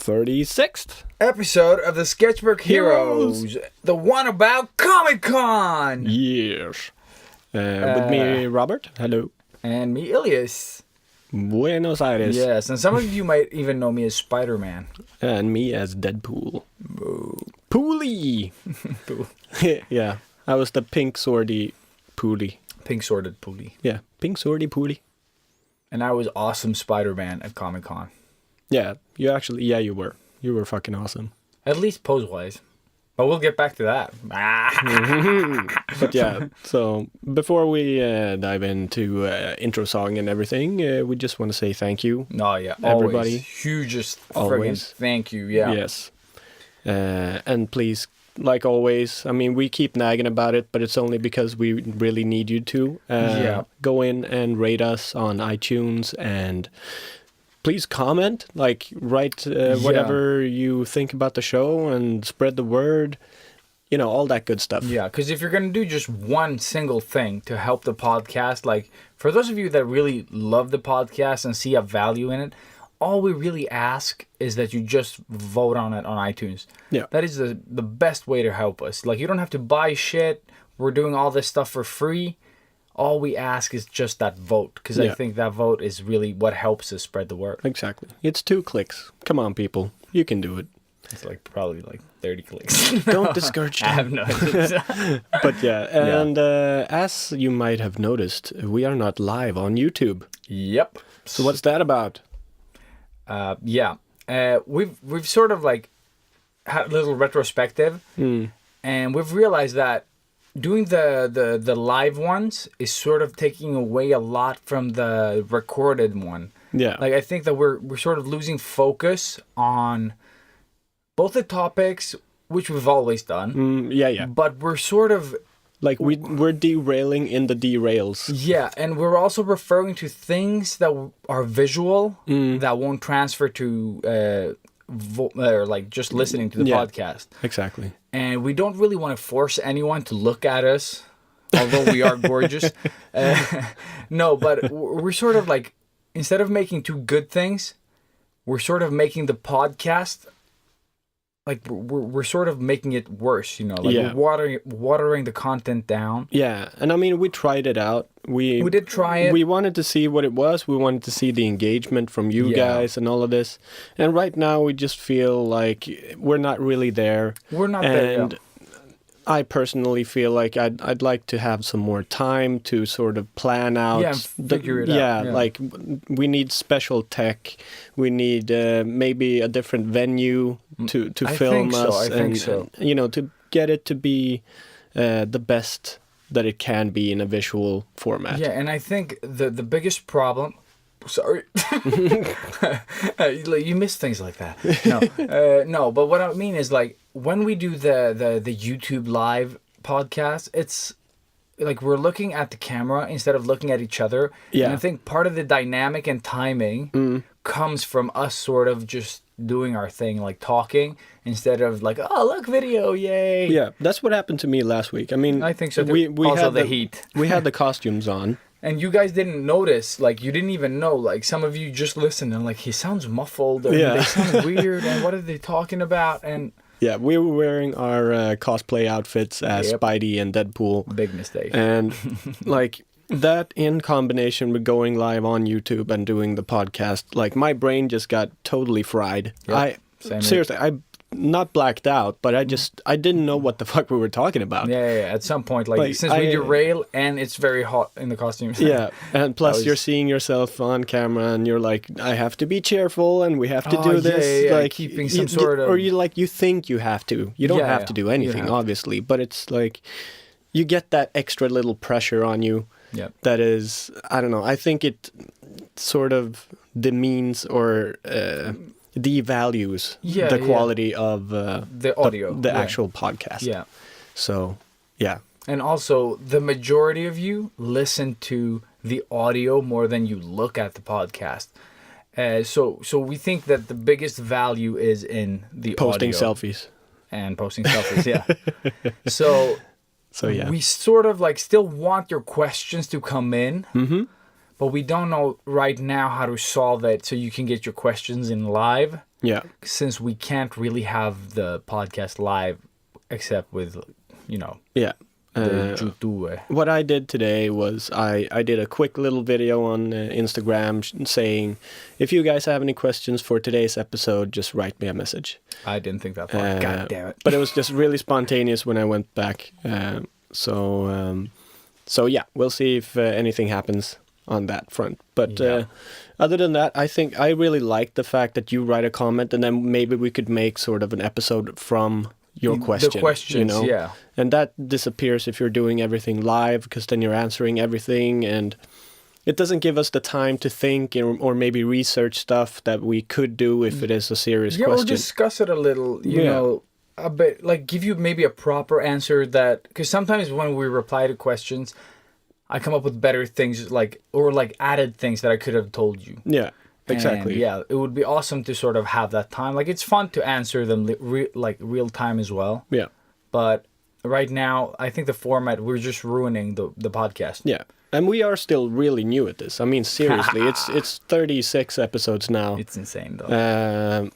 36th episode of the Sketchbook Heroes, the one about Comic Con. Yes. With me, Robert. Hello. And me, Ilias. Buenos Aires. Yes, and some of you might even know me as Spider-Man. And me as Deadpool. Pooly. Yeah, I was the pink swordy Pooly. Pink sworded Pooly. Yeah, pink swordy Pooly. And I was awesome Spider-Man at Comic Con. Yeah, you were. You were fucking awesome. At least pose-wise. But we'll get back to that. But yeah, so before we dive into intro song and everything, we just want to say thank you. No, yeah, everybody. Always. Hugest Always. friggin' thank you, yeah. Yes. And please, like always, I mean, we keep nagging about it, but it's only because we really need you to go in and rate us on iTunes and please comment, write whatever you think about the show and spread the word, all that good stuff. Yeah, because if you're going to do just one single thing to help the podcast, for those of you that really love the podcast and see a value in it, all we really ask is that you just vote on it on iTunes. Yeah. That is the best way to help us. You don't have to buy shit. We're doing all this stuff for free. All we ask is just that vote, because I think that vote is really what helps us spread the word. Exactly. It's 2 clicks. Come on, people. You can do it. It's probably 30 clicks. Don't discourage them. I have no idea. But yeah, and as you might have noticed, we are not live on YouTube. Yep. So what's that about? We've sort of had a little retrospective, and we've realized that doing the live ones is sort of taking away a lot from the recorded one. Yeah. I think that we're sort of losing focus on both the topics, which we've always done. Yeah. But we're sort of we're derailing in the derails. Yeah, and we're also referring to things that are visual that won't transfer to just listening to the podcast. Exactly. And we don't really want to force anyone to look at us, although we are gorgeous. No, but we're sort of instead of making 2 good things, we're sort of making the podcast we're sort of making it worse, we're watering the content down. Yeah, and I mean, we tried it out. We did try it. We wanted to see what it was. We wanted to see the engagement from you guys and all of this. And right now, we just feel like we're not really there. We're not there. And I personally feel like I'd like to have some more time to sort of plan out. Yeah, figure it out. Yeah, we need special tech. We need maybe a different venue to film us. I think so. And, to get it to be the best that it can be in a visual format. Yeah, and I think the biggest problem... Sorry. You miss things like that. No, but what I mean is when we do the YouTube live podcast, it's we're looking at the camera instead of looking at each other. Yeah. And I think part of the dynamic and timing comes from us sort of just doing our thing, talking, instead of oh, look, video, yay. Yeah, that's what happened to me last week. I mean, I think so. We also had the heat. We had the costumes on. And you guys didn't notice, you didn't even know, some of you just listened and he sounds muffled, or they sound weird, and what are they talking about, and... Yeah, we were wearing our cosplay outfits as Spidey and Deadpool. Big mistake. And, that in combination with going live on YouTube and doing the podcast, my brain just got totally fried. Yep. Seriously, I not blacked out, but I didn't know what the fuck we were talking about. Yeah. At some point, since we derail and it's very hot in the costumes. Yeah, and plus you're seeing yourself on camera and you're I have to be cheerful and we have to do this. Yeah, keeping some sort of... Or you think you have to. You don't have to do anything, obviously, but it's you get that extra little pressure on you. Yeah. That is, I don't know, I think it sort of demeans or... devalues the quality of the audio, the actual podcast. Yeah. So, yeah. And also, the majority of you listen to the audio more than you look at the podcast. So we think that the biggest value is in the posting audio. selfies. And posting selfies, yeah. So yeah. We sort of still want your questions to come in. Mm-hmm. but we don't know right now how to solve it so you can get your questions in live. Yeah. Since we can't really have the podcast live except with, Yeah. YouTube. What I did today was I did a quick little video on Instagram saying, if you guys have any questions for today's episode, just write me a message. I didn't think that far. God damn it. But it was just really spontaneous when I went back. So yeah, we'll see if anything happens on that front. But other than that, I think I really like the fact that you write a comment and then maybe we could make sort of an episode from your question. The questions, yeah. And that disappears if you're doing everything live, because then you're answering everything, and it doesn't give us the time to think or maybe research stuff that we could do if it is a serious question. Yeah, we'll discuss it a little, you know, a bit, like give you maybe a proper answer that, because sometimes when we reply to questions, I come up with better things or added things that I could have told you. Yeah. Exactly. And yeah, it would be awesome to sort of have that time. Like, it's fun to answer them real time as well. Yeah. But right now, I think the format, we're just ruining the podcast. Yeah. And we are still really new at this. I mean, seriously, it's 36 episodes now. It's insane, though.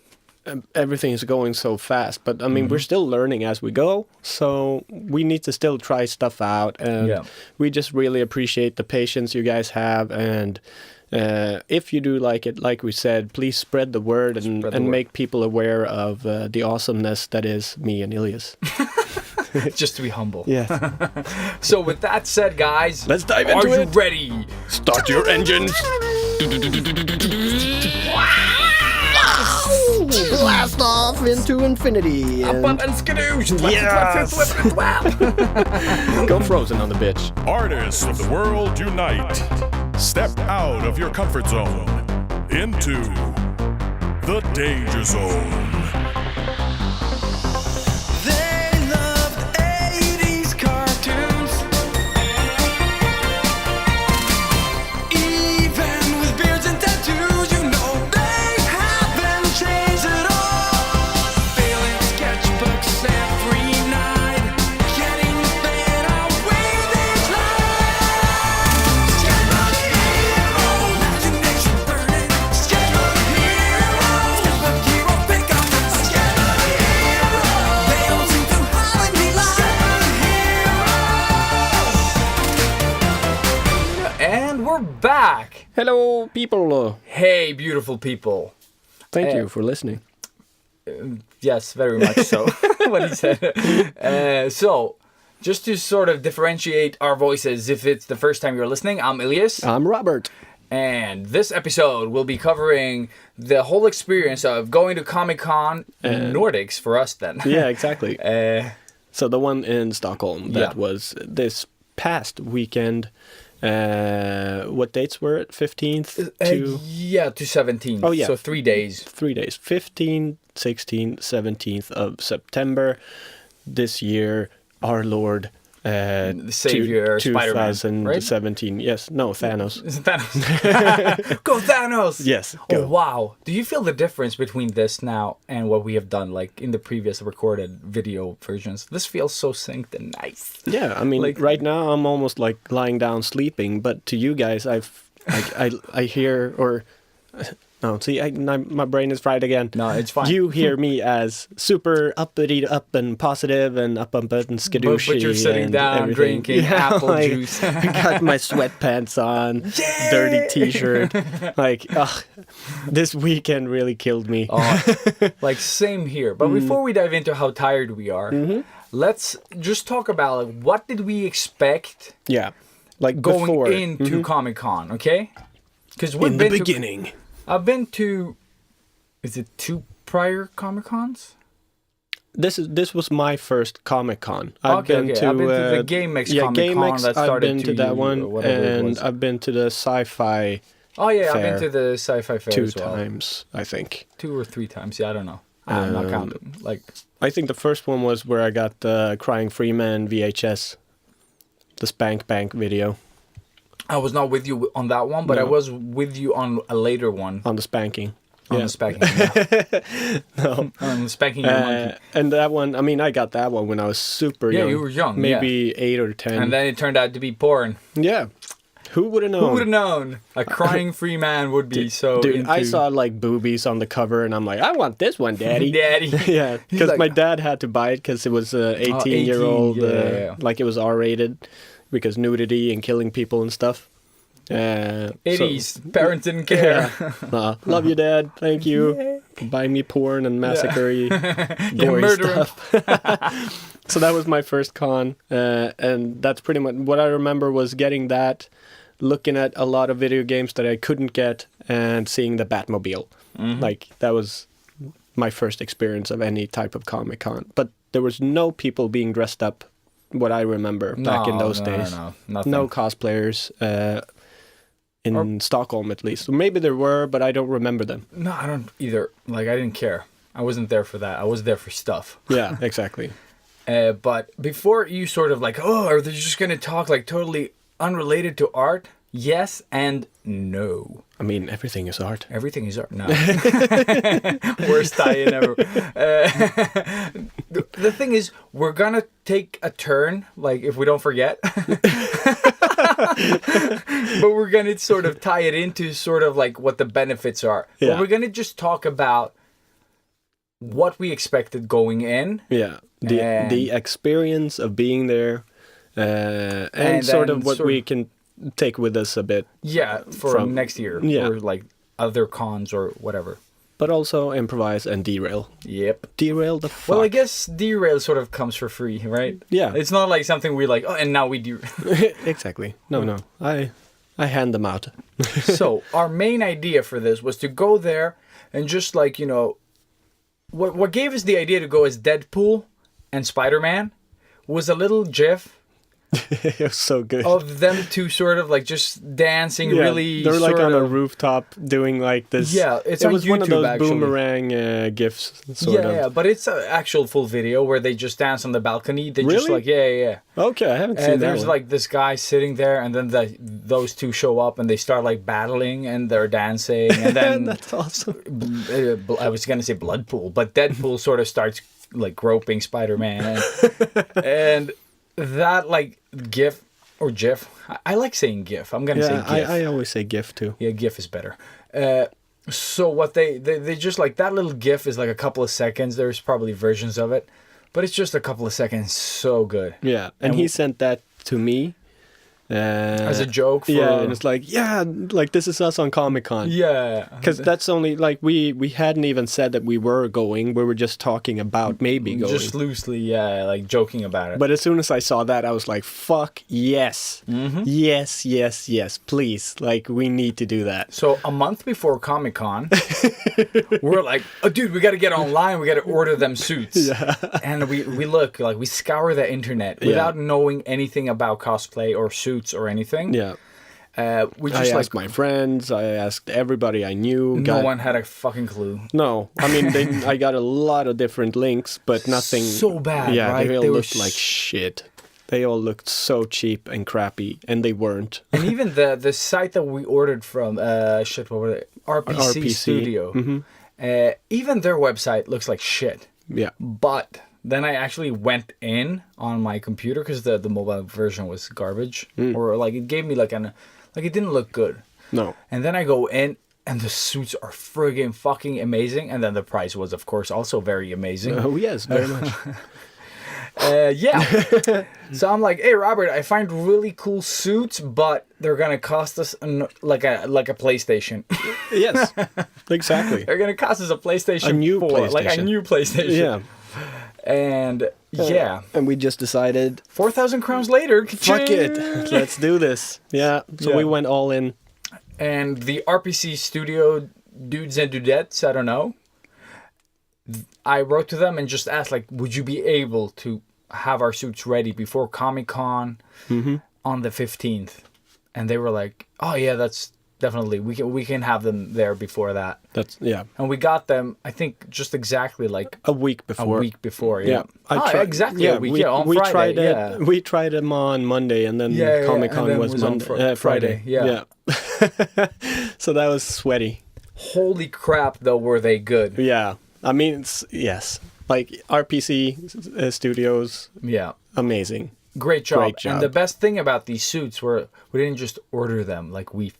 Everything is going so fast. But, I mean, we're still learning as we go. So we need to still try stuff out. And we just really appreciate the patience you guys have. And if you do like it, like we said, please spread the word and make people aware of the awesomeness that is me and Ilias. Just to be humble. Yeah. So with that said, guys, let's dive into it. Are you ready? Start your engines. Blast off into infinity. Up and skadoosh. Yes. Go Frozen on the bitch. Artists of the world unite. Step out of your comfort zone into the danger zone. They loved 80s cartoons. Even with beards and tattoos, you know they haven't changed at all. Filling sketchbooks every night, getting better with each line. Sketchbook Heroes, imagination burning. Sketchbook Heroes, Sketchbook Heroes, pick up the Sketchbook Heroes. They don't seem to hide me like Sketchbook Heroes. And we're back. Hello, people. Hey, beautiful people. Thank you for listening. Yes, very much so. What he said. So, just to sort of differentiate our voices, if it's the first time you're listening, I'm Ilias. I'm Robert. And this episode will be covering the whole experience of going to Comic Con Nordics for us then. Yeah, exactly. So the one in Stockholm, that was this past weekend. What dates were it? 15th to... to 17th. Oh, yeah. So 3 days. 3 days. 15th, 16th, 17th of September this year, our Lord... the Savior, Spider-Man, 2017. Right? Yes. No, Thanos. Thanos. Go Thanos! Yes. Go. Oh, wow. Do you feel the difference between this now and what we have done, like in the previous recorded video versions? This feels so synced and nice. Yeah, I mean, like, right now I'm almost like lying down sleeping, but to you guys, I hear or... No, see, my brain is fried again. No, it's fine. You hear me as super uppity, up and positive and up and skadooshy. But you're sitting down everything. drinking apple juice. I got my sweatpants on, dirty t-shirt. This weekend really killed me. Like, same here. But before we dive into how tired we are, let's just talk about what did we expect like going before. into Comic Con, okay? Because in the beginning. I've been to, is it 2 prior Comic Cons? This was my first Comic Con. I've been to the GameX Comic Con that started. I've been to that one, and I've been to the Sci-Fi. Oh yeah, I've been to the Sci-Fi Fair 2 as well. times, I think. 2 or 3 times, yeah, I don't know. I'm not counting. Like, I think the first one was where I got the Crying Freeman VHS, the Spank Bank video. I was not with you on that one, but I was with you on a later one. On the spanking. On the spanking, yeah. No. On the spanking your monkey. And that one, I mean, I got that one when I was super young. Yeah, you were young, Maybe 8 or 10. And then it turned out to be porn. Yeah. Who would have known? Who would have known? A crying free man would be so Dude, into... I saw like boobies on the cover, and I'm like, I want this one, Daddy. Daddy. Yeah, because like- my dad had to buy it because it was 18-year-old, yeah. like it was R-rated, because nudity and killing people and stuff. 80s, parents didn't care. Love you, Dad. Thank you for buying me porn and massacre gory murder stuff. So that was my first con, and that's pretty much what I remember was getting that, looking at a lot of video games that I couldn't get, and seeing the Batmobile. Like, that was my first experience of any type of Comic Con. But there was no people being dressed up, what I remember, back in those days. No, nothing. No cosplayers. In Stockholm, at least. Maybe there were, but I don't remember them. No, I don't either. Like, I didn't care. I wasn't there for that. I was there for stuff. Yeah, exactly. But before you sort of like, oh, are they just going to talk like totally unrelated to art? Yes and no. I mean, everything is art. Everything is art. No. Worst tie-in ever. The thing is, we're going to take a turn, like, if we don't forget. But we're going to sort of tie it into sort of like what the benefits are. Yeah. But we're going to just talk about what we expected going in. Yeah, the experience of being there, and And sort then of what we can take with us a bit. Yeah, for From- next year. yeah. Or like other cons or whatever. But also improvise and derail. Yep. Derail the fuck. Well, I guess derail sort of comes for free, right? Yeah. It's not like something we like, oh, and now we do. Exactly. No. I hand them out. So, our main idea for this was to go there and just like, you know, what gave us the idea to go as Deadpool and Spider-Man was a little GIF It was so good. of them two sort of like just dancing Yeah, really they're like sort on a of- roof doing like this. Yeah, it's it on was one of YouTube, those actually. boomerang gifs, sort of. Yeah, but it's an actual full video where they just dance on the balcony. They just Really? like, yeah. Okay, I haven't seen And that there's one. like this guy sitting there, and then those two show up, and they start like battling, and they're dancing, and then That's awesome. I was gonna say Bloodpool, but Deadpool sort of starts like groping Spider-Man, and that like GIF or GIF. I like saying GIF. I'm gonna say Yeah, GIF. I always say GIF too. Yeah, GIF is better. So what they just like that little GIF is like a couple of seconds. There's probably versions of it, but it's just a couple of seconds. So good. Yeah, and he sent that to me. As a joke for... Yeah, and it's like, like this is us on Comic Con. Yeah. Because that's only, like, we hadn't even said that we were going. We were just talking about maybe going. Just loosely, yeah, like joking about it. But as soon as I saw that, I was like, fuck, yes. Mm-hmm. Yes, please. Like, we need to do that. So a month before Comic Con, we're like, oh, dude, we got to get online. We got to order them suits. Yeah. And we look, like, we scour the internet without knowing anything about cosplay or suits or anything. Yeah. We I just asked my friends. I asked everybody I knew. no one had a fucking clue. No. I mean, I got a lot of different links, but nothing... So bad, Yeah, right? they all They were looked like shit. They all looked so cheap and crappy, and they weren't. And even the site that we ordered from, what were they? RPC Studio. Mm-hmm. Even their website looks like shit. Yeah. But then I actually went in on my computer because the mobile version was garbage, or like it gave me like it didn't look good. No. And then I go in, and the suits are friggin' fucking amazing, and then the price was, of course, also very amazing. Oh, yes, very much. Yeah. So I'm like, hey, Robert, I find really cool suits, but they're gonna cost us like a PlayStation. Yes, exactly. They're gonna cost us a PlayStation. A new 4, like a PlayStation. new PlayStation. Yeah. And yeah, And we just decided, 4,000 crowns later. fuck ka-ching! it, let's do this. Yeah, so Yeah. we went all in. And the RPC Studio dudes and dudettes, I don't know. I wrote to them and just asked, like, would you be able to have our suits ready before Comic Con on the 15th? And they were like, oh yeah, that's definitely, we can have them there before that. That's, yeah, And we got them, I think, just exactly like a week a before. week before. Yeah, exactly Yeah, a week. we, on we Friday. tried it. Yeah. We tried them on Monday, and then Yeah, Comic and Con then was was on Monday, Friday, yeah. So that was sweaty. Holy crap, though, were they good? Yeah, I mean, yes, like RPC Studios, Yeah. amazing. Great job. Great job. And the best thing about these suits were we didn't just order them. Like we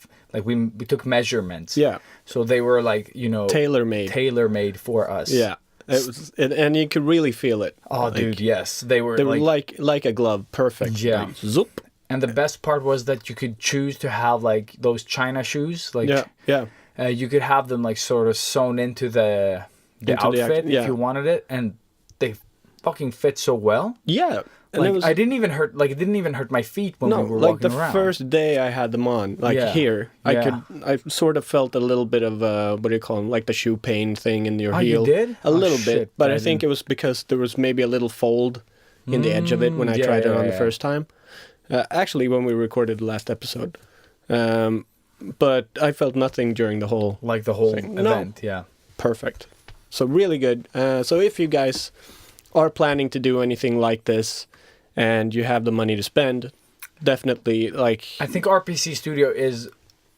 took measurements. Yeah. So they were like, Tailor-made for us. Yeah. It was, and you could really feel it. Oh, Like, dude, yes. They were like a glove. Perfect. Yeah. Like, zoop. And the best part was that you could choose to have like those China shoes. Like, Yeah. you could have them like sort of sewn into the outfit if you wanted it, and they fucking fit so well. Yeah. And Like it was, it didn't even hurt my feet when we were like walking the around. first day I had them on, like here, I sort of felt a little bit of what do you call them, like the shoe pain thing in your heel. You did? A little Shit, bit, but I think it was because there was maybe a little fold in the edge of it when I tried it on the first time. Actually, when we recorded the last episode, but I felt nothing during the whole thing. Event. Yeah. Perfect. So really good. So if you guys are planning to do anything like this, and you have the money to spend, definitely I think RPC Studio is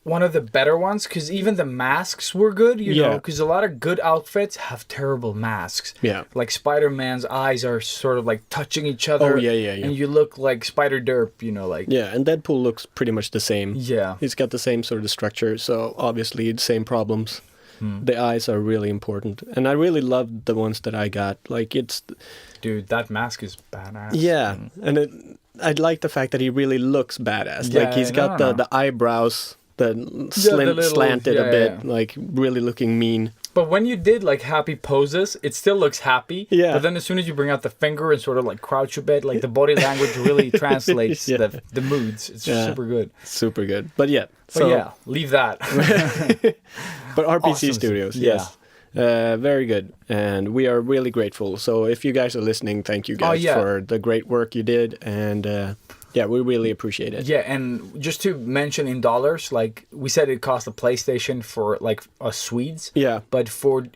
one of the better ones because even the masks were good, you know, because a lot of good outfits have terrible masks. Yeah. Like Spider-Man's eyes are sort of like touching each other. Oh, yeah. And you look like Spider-Derp, you know, like. Yeah, and Deadpool looks pretty much the same. Yeah. He's got the same sort of structure, so obviously the same problems. The eyes are really important. And I really loved the ones that I got. Like, it's... Dude, that mask is badass. Yeah, and I like the fact that he really looks badass. Yeah, like, he's got the eyebrows that slanted a bit, like, really looking mean. But when you did, like, happy poses, it still looks happy. Yeah. But then as soon as you bring out the finger and sort of, like, crouch a bit, like, the body language really translates the moods. It's super good. Super good. But yeah. Leave that. But RPC Awesome. Studios, yes. Very good. And we are really grateful. So if you guys are listening, thank you guys for the great work you did. And we really appreciate it. Yeah, and just to mention in dollars, like we said, it cost a PlayStation for like us Swedes. Yeah. But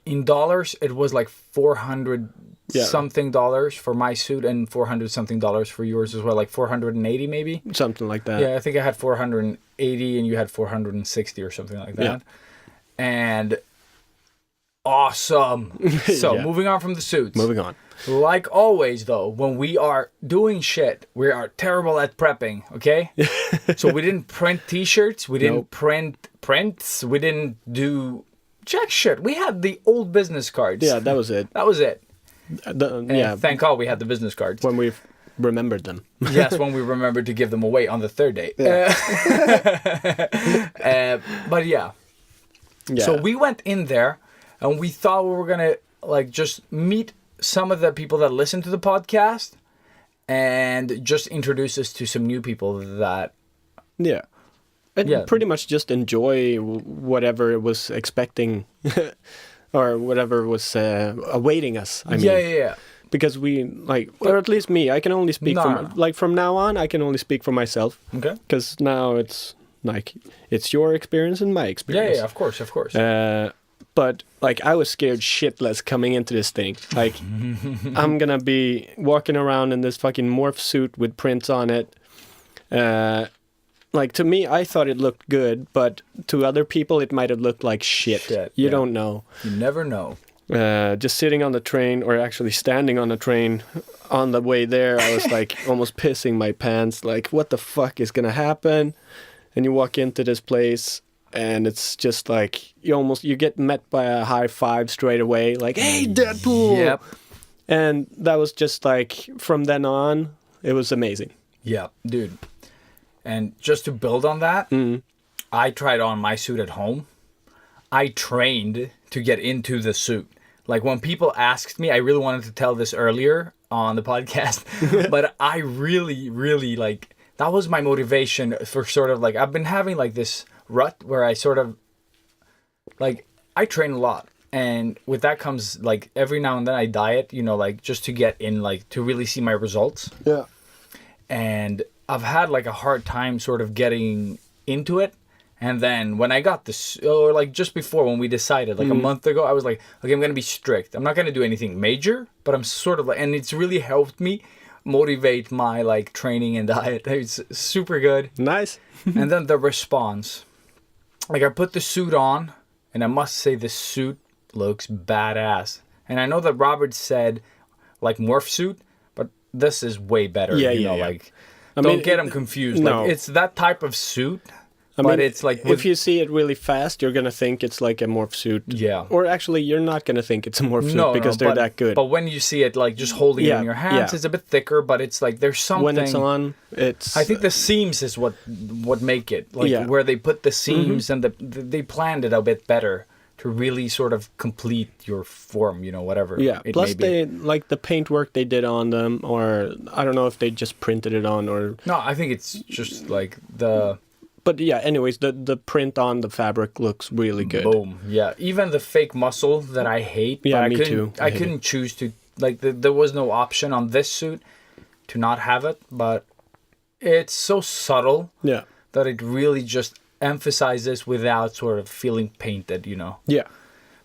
in dollars, it was like $400 something for my suit and $400 something for yours as well, like 480 maybe. Something like that. Yeah, I think I had 480 and you had 460 or something like that. Yeah. And awesome. So moving on from the suits. Moving on. Like always, though, when we are doing shit, we are terrible at prepping, okay? So we didn't print T-shirts. We didn't print prints. We didn't do jack shit. We had the old business cards. Yeah, that was it. That was it. Yeah. Thank God we had the business cards. When we remembered them. Yes, when we remembered to give them away on the third day. Yeah. But yeah. So we went in there and we thought we were going to like just meet some of the people that listen to the podcast and just introduce us to some new people that... Yeah. And pretty much just enjoy whatever it was expecting or whatever was awaiting us. I mean, Yeah. Because we, like, or at least me, I can only speak from now on, I can only speak for myself. Okay. Because now it's like, it's your experience and my experience. Yeah, of course. But, like, I was scared shitless coming into this thing. Like, I'm gonna be walking around in this fucking morph suit with prints on it. Like, to me, I thought it looked good, but to other people, it might have looked like shit. You don't know. You never know. Just sitting on the train, or actually standing on the train on the way there, I was, like, almost pissing my pants. Like, what the fuck is gonna happen? And you walk into this place... And it's just like, you get met by a high five straight away. Like, hey, Deadpool! Yep. And that was just like, from then on, it was amazing. Yeah, dude. And just to build on that, I tried on my suit at home. I trained to get into the suit. Like, when people asked me, I really wanted to tell this earlier on the podcast. But I really, really, like, that was my motivation for sort of, like, I've been having, like, this... rut where I sort of like I train a lot, and with that comes like every now and then I diet, you know, like just to get in, like to really see my results. Yeah. And I've had like a hard time sort of getting into it, and then when I got this, or like just before when we decided like a month ago, I was like, okay, I'm gonna be strict. I'm not gonna do anything major, but I'm sort of like, and it's really helped me motivate my like training and diet. It's super good. Nice. And then the response. Like, I put the suit on, and I must say the suit looks badass. And I know that Robert said, like, morph suit, but this is way better. Yeah, you yeah, know, yeah. like I don't mean, get them confused. no. Like it's that type of suit, I but mean, it's like if you see it really fast, you're gonna think it's like a morph suit. Yeah. Or actually, you're not gonna think it's a morph suit because they're that good. But when you see it, like just holding it Yeah, in your hands, yeah. it's a bit thicker. But it's like there's something. When it's on, it's. I think the seams is what make it like Yeah. where they put the seams and they planned it a bit better to really sort of complete your form, you know, whatever. Yeah. it Plus, may be. they like the paintwork they did on them, or I don't know if they just printed it on, or. No, I think it's just like the. But yeah, anyways, the print on the fabric looks really good. Boom. Yeah. Even the fake muscle that I hate. Yeah, but me I couldn't, too. I I hate couldn't choose to like there was no option on this suit to not have it, but it's so subtle Yeah. that it really just emphasizes without sort of feeling painted, you know. Yeah.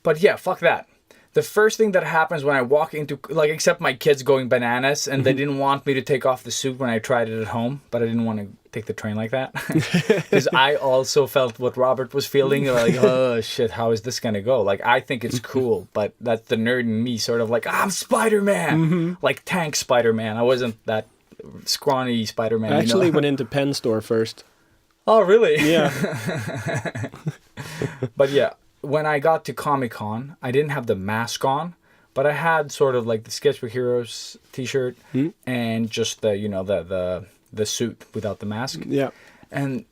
But yeah, fuck that. The first thing that happens when I walk into, like, except my kids going bananas, and they didn't want me to take off the suit when I tried it at home, but I didn't want to take the train like that. Because I also felt what Robert was feeling, like, oh shit, how is this going to go? Like, I think it's cool, but that's the nerd in me sort of like, I'm Spider-Man! Like, tank Spider-Man. I wasn't that scrawny Spider-Man. I actually you know? went into Penn Store first. Oh, really? Yeah. But yeah, when I got to Comic Con, I didn't have the mask on, but I had sort of like the Sketchbook Heroes t-shirt and just the, you know, the suit without the mask. Yeah. And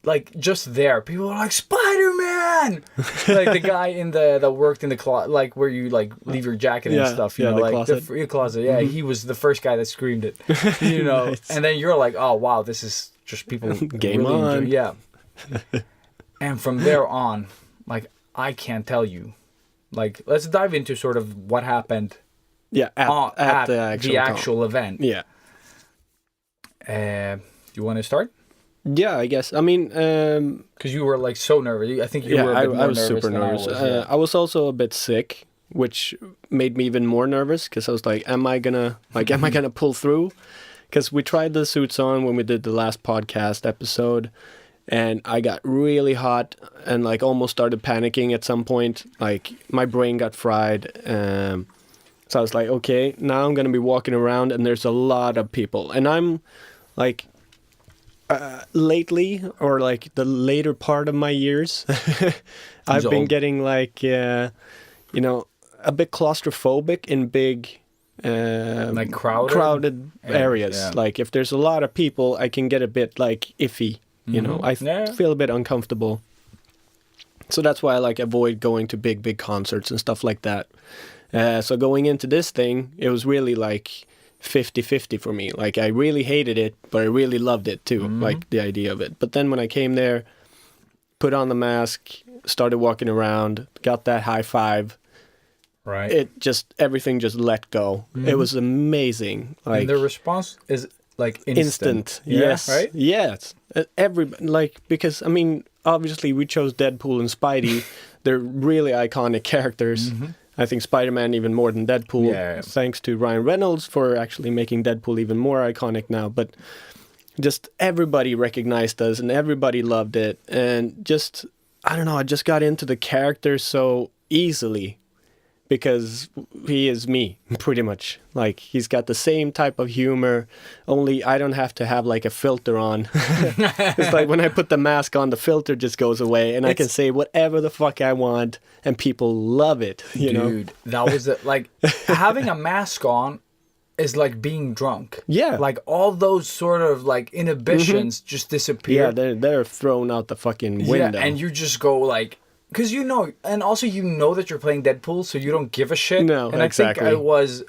like just there, people were like, Spider-Man! Like the guy in that worked in the closet, like where you like leave your jacket and Yeah, stuff, you yeah, know, the like closet. the free closet. Yeah, he was the first guy that screamed it, you know. Nice. And then you're like, oh wow, this is just people Game really on. yeah. And from there on, like I can't tell you. Like let's dive into sort of what happened Yeah. At the actual con. event. Yeah. You want to start? Yeah, I guess. I mean, Because you were like so nervous. I think you yeah, were a bit more I was nervous super than nervous. I was, yeah. I was also a bit sick, which made me even more nervous because I was like, am I gonna pull through? Because we tried the suits on when we did the last podcast episode, and I got really hot and like almost started panicking at some point. Like my brain got fried. So I was like, okay, now I'm gonna be walking around, and there's a lot of people, and I'm like. Lately, or like the later part of my years, I've been getting like, you know, a bit claustrophobic in big, like crowded areas. Yeah. Like if there's a lot of people, I can get a bit like iffy. You know, I feel a bit uncomfortable. So that's why I like avoid going to big concerts and stuff like that. So going into this thing, it was really like 50-50 for me. Like I really hated it, but I really loved it too, like the idea of it. But then when I came there, put on the mask, started walking around, got that high five, right? Everything just let go. It was amazing. Like and the response is like instant. Yeah, yes, right? Yes. Because I mean, obviously we chose Deadpool and Spidey. They're really iconic characters. I think Spider-Man even more than Deadpool, thanks to Ryan Reynolds for actually making Deadpool even more iconic now. But just everybody recognized us and everybody loved it. And just, I don't know, I just got into the character so easily because he is me, pretty much. Like, he's got the same type of humor, only I don't have to have like a filter on. It's like when I put the mask on, the filter just goes away and I can say whatever the fuck I want and people love it, you know? Dude, that was like having a mask on is like being drunk. Yeah. Like all those sort of like inhibitions just disappear. Yeah, they're thrown out the fucking window. Yeah, and you just go like, because you know, and also you know that you're playing Deadpool, so you don't give a shit. No, and exactly. I think I was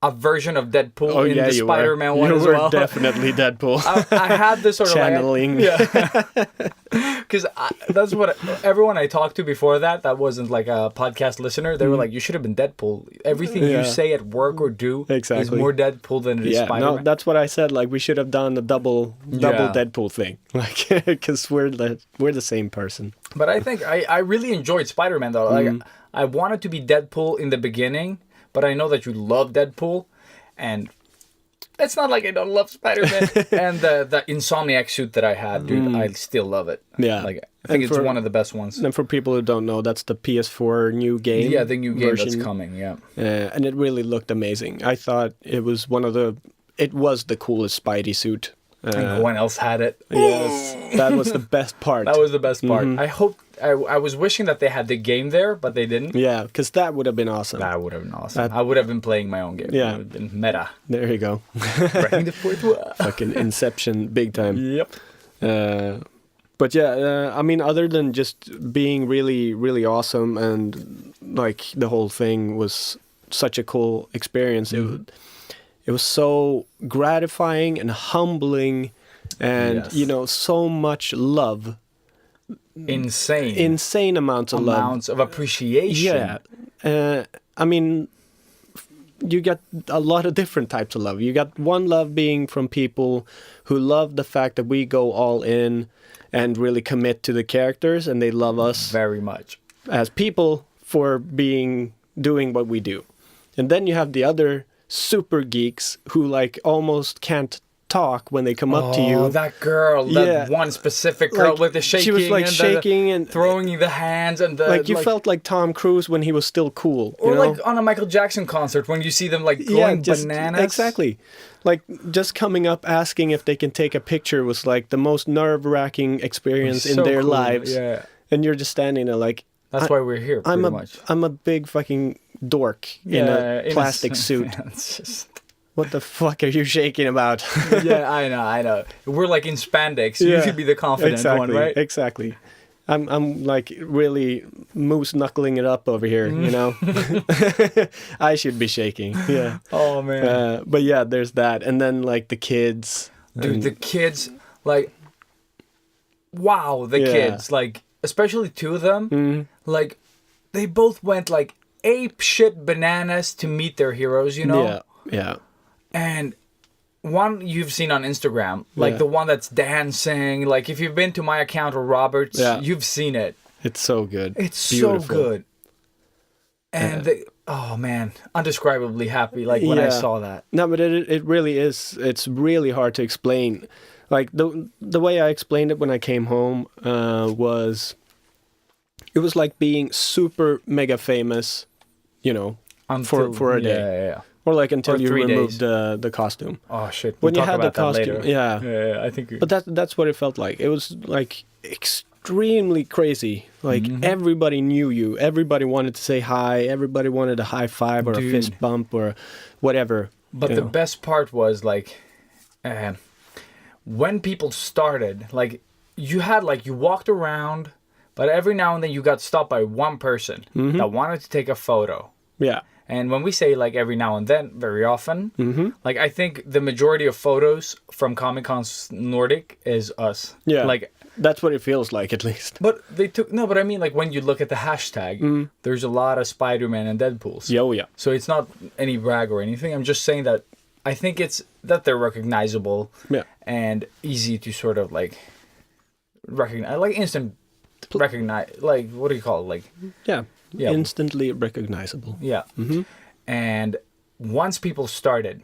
a version of Deadpool in the you Spider-Man were. one as You were well. definitely Deadpool. I had this sort of channeling. Because that's what everyone I talked to before that wasn't like a podcast listener. They were like, "You should have been Deadpool. Everything you say at work or do is more Deadpool than it is Spider-Man." No, that's what I said. Like we should have done the double Deadpool thing, like because we're the same person. But I think I really enjoyed Spider-Man though. Like I wanted to be Deadpool in the beginning, but I know that you love Deadpool, and It's not like I don't love Spider-Man. And the Insomniac suit that I had, dude, I still love it. Yeah. Like, I think it's one of the best ones. And for people who don't know, that's the PS4 new game. Yeah, the new game version. that's coming, yeah. And it really looked amazing. I thought it was it was the coolest Spidey suit. And no one else had it. Yes, that was the best part. That was the best part. I was wishing that they had the game there, but they didn't. Yeah, because that would have been awesome. That would have been awesome. I would have been playing my own game. Yeah. It would have been meta. There you go. Breaking the fourth wall. Fucking Inception, big time. Yep. But yeah, I mean, other than just being really, really awesome and like the whole thing was such a cool experience, it was so gratifying and humbling and, you know, so much love. Insane amounts of love. Amounts of appreciation. Yeah. I mean, you get a lot of different types of love. You got one love being from people who love the fact that we go all in and really commit to the characters, and they love us very much as people for doing what we do. And then you have the other super geeks who like almost can't talk when they come up to you. Oh, that girl, that one specific girl like, with the shaking. She was like and shaking and throwing you the hands and the like you felt like Tom Cruise when he was still cool. Or you know? like on a Michael Jackson concert when you see them like going bananas. Exactly. Like just coming up asking if they can take a picture was like the most nerve-wracking experience in their lives. Yeah. And you're just standing there like that's why we're here. Pretty much. I'm a big fucking dork in a plastic suit. What the fuck are you shaking about? Yeah, I know. We're like in spandex. You should be the confident one, right? Exactly. I'm like really moose knuckling it up over here, you know. I should be shaking. Yeah. Oh man. But yeah, there's that, and then like the kids. Dude, the kids, like, wow, the kids, like, especially two of them, like, they both went like ape shit bananas to meet their heroes, you know. Yeah. Yeah. And one you've seen on Instagram, like the one that's dancing. Like if you've been to my account or Robert's, you've seen it. It's so good. It's beautiful. so good. And they, oh man, undescribably happy. Like when I saw that. No, but it really is. It's really hard to explain. Like the way I explained it when I came home was, it was like being super mega famous, you know, for a day. Yeah. Or like until you 3 removed days. the costume. Oh shit! When you had the costume, yeah, I think. But that's what it felt like. It was like extremely crazy. Like everybody knew you. Everybody wanted to say hi. Everybody wanted a high five or a fist bump or whatever. But the best part was like, when people started, like you walked around, but every now and then you got stopped by one person that wanted to take a photo. Yeah. And when we say like every now and then, very often, like I think the majority of photos from Comic Con Nordic is us. Yeah, like that's what it feels like at least. But but I mean like when you look at the hashtag, there's a lot of Spider-Man and Deadpools. Yeah. So it's not any brag or anything. I'm just saying that I think it's that they're recognizable and easy to sort of like recognize, like instant recognize, like what do you call it, like instantly recognizable. Yeah. And once people started,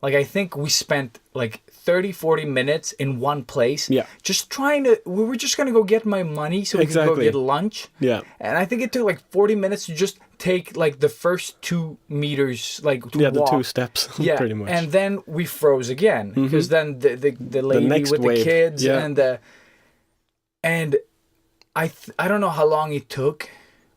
like I think we spent like 30-40 minutes in one place just we were just gonna go get my money so we could go get lunch. Yeah. And I think it took like 40 minutes to just take like the first 2 meters, like to walk. The 2 steps pretty much. And then we froze again because then the lady with the kids and I don't know how long it took,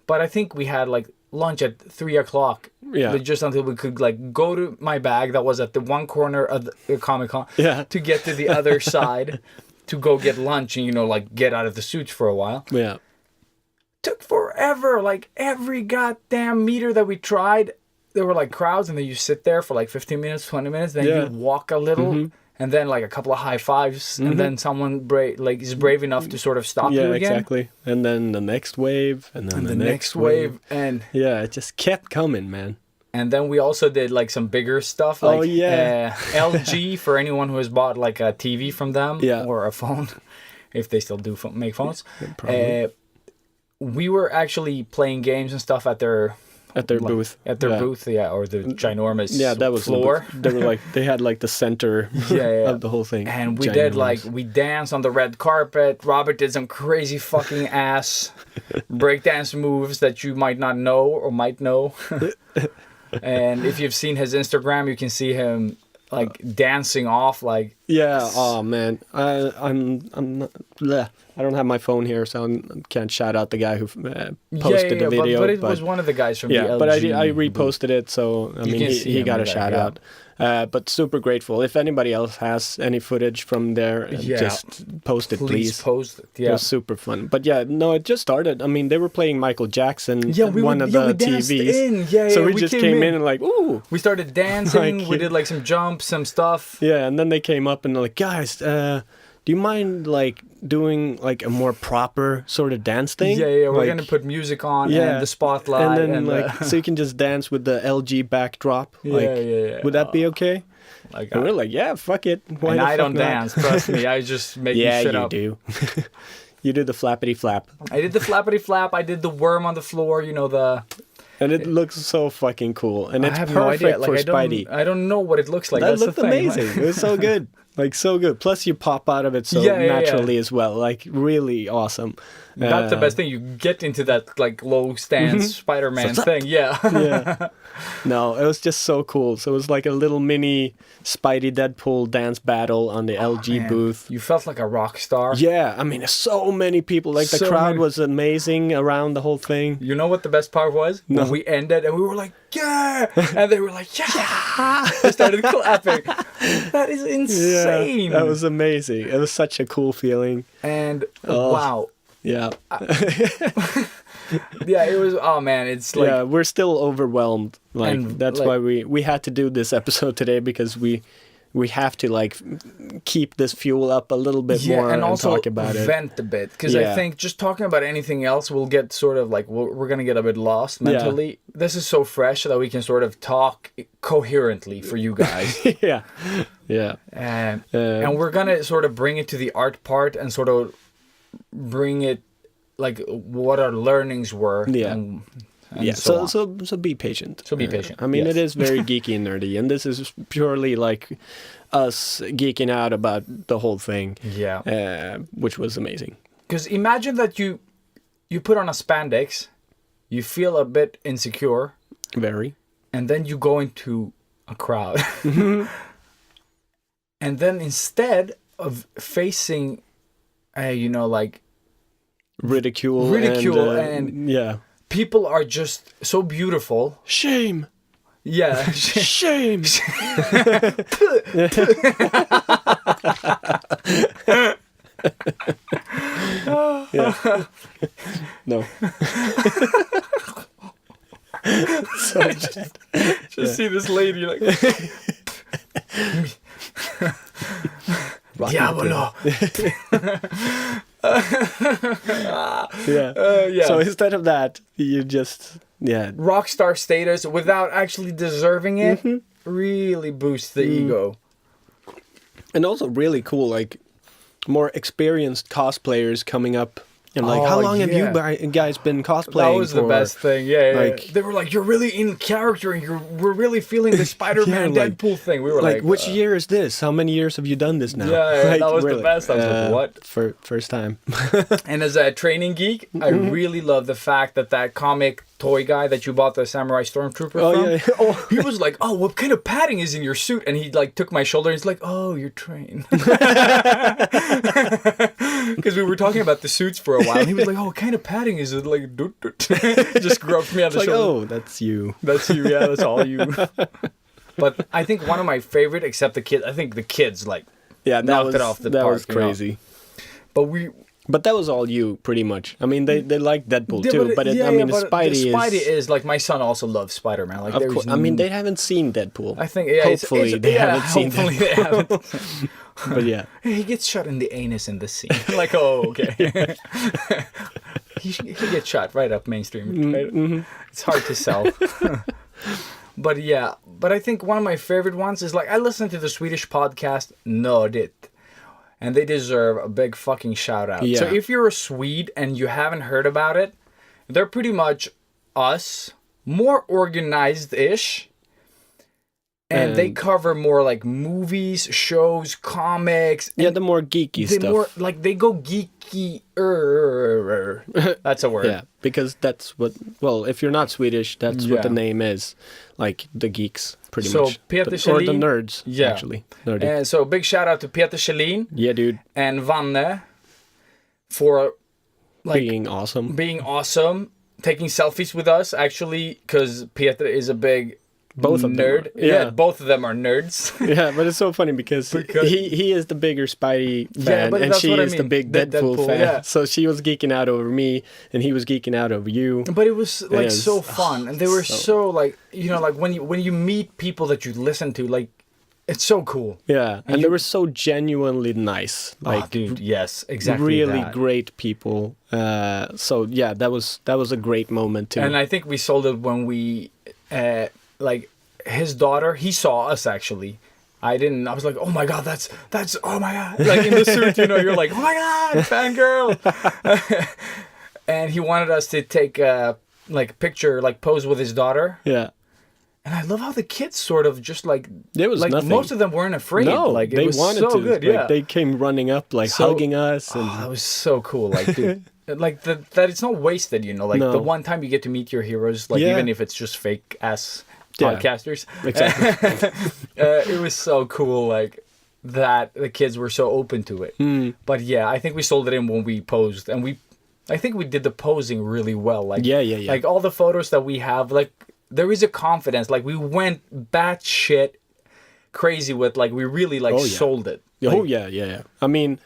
but I think we had like lunch at 3 o'clock. Yeah. Just until we could like go to my bag that was at the one corner of the Comic Con to get to the other side to go get lunch and, you know, like get out of the suits for a while. Yeah. Took forever. Like every goddamn meter that we tried, there were like crowds and then you sit there for like 15 minutes, 20 minutes, then you walk a little. And then like a couple of high fives, and then someone is brave enough to sort of stop you again. Yeah, exactly. And then the next wave, and then the next wave, and it just kept coming, man. And then we also did like some bigger stuff, like LG for anyone who has bought like a TV from them or a phone, if they still do make phones. We were actually playing games and stuff at their at their booth. At their booth, or the ginormous that was floor. They were like, they had like the center of the whole thing. And we did we danced on the red carpet. Robert did some crazy fucking ass breakdance moves that you might not know or might know. And if you've seen his Instagram, you can see him like dancing off like. Yeah. Oh man, I'm not. Bleh. I don't have my phone here, so I can't shout out the guy who posted the video. But it was one of the guys from the LG. But I reposted it, so I mean he got a shout out. But super grateful. If anybody else has any footage from there, just post it, please. Post it. Yeah, it was super fun. But it just started. I mean, they were playing Michael Jackson at one of the TVs. So we just came in and like, ooh. We started dancing. We did like some jumps, some stuff. Yeah, and then they came up and like, guys, do you mind like doing like a more proper sort of dance thing? Yeah, we're gonna put music on and the spotlight, and then so you can just dance with the LG backdrop. Would that be okay? Like, and we're like, yeah, fuck it. Why and I don't dance. Trust me, I just make you shit up. Yeah, you do. You did the flappity flap. I did the flappity flap. I did the worm on the floor. You know the. And it looks so fucking cool, and it's perfect no idea. Like, for Spidey. I don't know what it looks like. That That's looked the thing. amazing. It was so good. Like, so good. Plus, you pop out of it so naturally as well. Like, really awesome. That's the best thing. You get into that, like, low stance Spider-Man thing. Yeah. No, it was just so cool. So it was like a little mini Spidey Deadpool dance battle on the LG booth. You felt like a rock star. Yeah. I mean, so many people. Like, the crowd was amazing around the whole thing. You know what the best part was? No. When we ended and we were like, yeah! And they were like, yeah! They started clapping. That is insane. Yeah, that was amazing. It was such a cool feeling. And, wow. Yeah. Yeah, it was, oh man, it's like... Yeah, we're still overwhelmed. Like, that's why we had to do this episode today, because we have to, like, keep this fuel up a little bit more and also talk about it. Vent a bit, because I think just talking about anything else, we'll get sort of, like, we're going to get a bit lost mentally. Yeah. This is so fresh that we can sort of talk coherently for you guys. Yeah. And we're going to sort of bring it to the art part and sort of bring it, like, what our learnings were. Yeah. And so be patient. So be patient. I mean, it is very geeky and nerdy, and this is purely like us geeking out about the whole thing. Yeah. Which was amazing. Because imagine that you put on a spandex, you feel a bit insecure. Very. And then you go into a crowd. And then instead of facing, like... Ridicule and yeah. People are just so beautiful. Shame. Yeah. Shame. Yeah. No. So just see this lady like Diabolo. Yeah. So instead of that, you just rock star status without actually deserving it really boosts the ego. And also really cool, like more experienced cosplayers coming up. And like, how long have you guys been cosplaying? That was the best thing. Yeah. They were like, you're really in character, and we're really feeling the Spider-Man Deadpool thing. We were like, which year is this? How many years have you done this now? Yeah, that was really the best. I was like, what? First time. And as a training geek, I really love the fact that comic toy guy that you bought the Samurai Stormtrooper from, he was like, oh, what kind of padding is in your suit? And he like took my shoulder and he's like, oh, you're trained. Because we were talking about the suits for a while. And he was like, oh, what kind of padding is it? Like, just groped me on the shoulder. Oh, that's you. That's you, yeah, that's all you. But I think one of my favorite, except the kids, I think the kids like knocked it off the park. That was crazy. But that was all you, pretty much. I mean, they like Deadpool too, but Spidey is like, my son also loves Spider-Man. Like, of course. I mean, they haven't seen Deadpool. I think, hopefully they haven't seen Deadpool. They haven't. But yeah, he gets shot in the anus in this scene. Like, oh, okay. he gets shot right up mainstream. Right? Mm-hmm. It's hard to sell. But yeah, I think one of my favorite ones is like, I listen to the Swedish podcast Nördigt. And they deserve a big fucking shout out. Yeah. So if you're a Swede and you haven't heard about it, they're pretty much us more organized-ish. And they cover more like movies, shows, comics. Yeah, the more geeky stuff. More, like, they go geeky. That's a word. Yeah, because that's what... Well, if you're not Swedish, that's what the name is. Like, the geeks, pretty much. So, Peter Or Kjellin... the nerds, actually. Nerdy. And so, big shout out to Peter Kjellin. Yeah, dude. And Vanne for... like, Being awesome. Taking selfies with us, actually, because Peter is a big... Both of nerd. them. Yeah, both of them are nerds. Yeah, but it's so funny because he is the bigger Spidey fan, and she is the big Deadpool fan. Yeah. So she was geeking out over me, and he was geeking out over you. But it was like so fun, and they were so like, you know, like when you meet people that you listen to, like, it's so cool. Yeah, and they were so genuinely nice. Like, dude, yes, exactly. Really great people. So yeah, that was a great moment too. And I think we sold it when we. Like, his daughter, he saw us actually. I was like, oh my god, that's oh my god, like in the suit, you know, you're like, oh my god, fangirl. And he wanted us to take a picture, like pose with his daughter. Yeah. And I love how the kids sort of just like, there was like nothing. Most of them weren't afraid. No, like, they was wanted so to. Good, like, yeah. They came running up, like hugging us, and that was so cool. Like, dude, like that it's not wasted, you know. Like the one time you get to meet your heroes, like even if it's just fake ass podcasters. Exactly. It was so cool, like that the kids were so open to it. But yeah, I think we sold it in when we posed, and I think we did the posing really well. Like like all the photos that we have, like there is a confidence. Like we went batshit crazy with, like we really sold it. Like, yeah. I mean,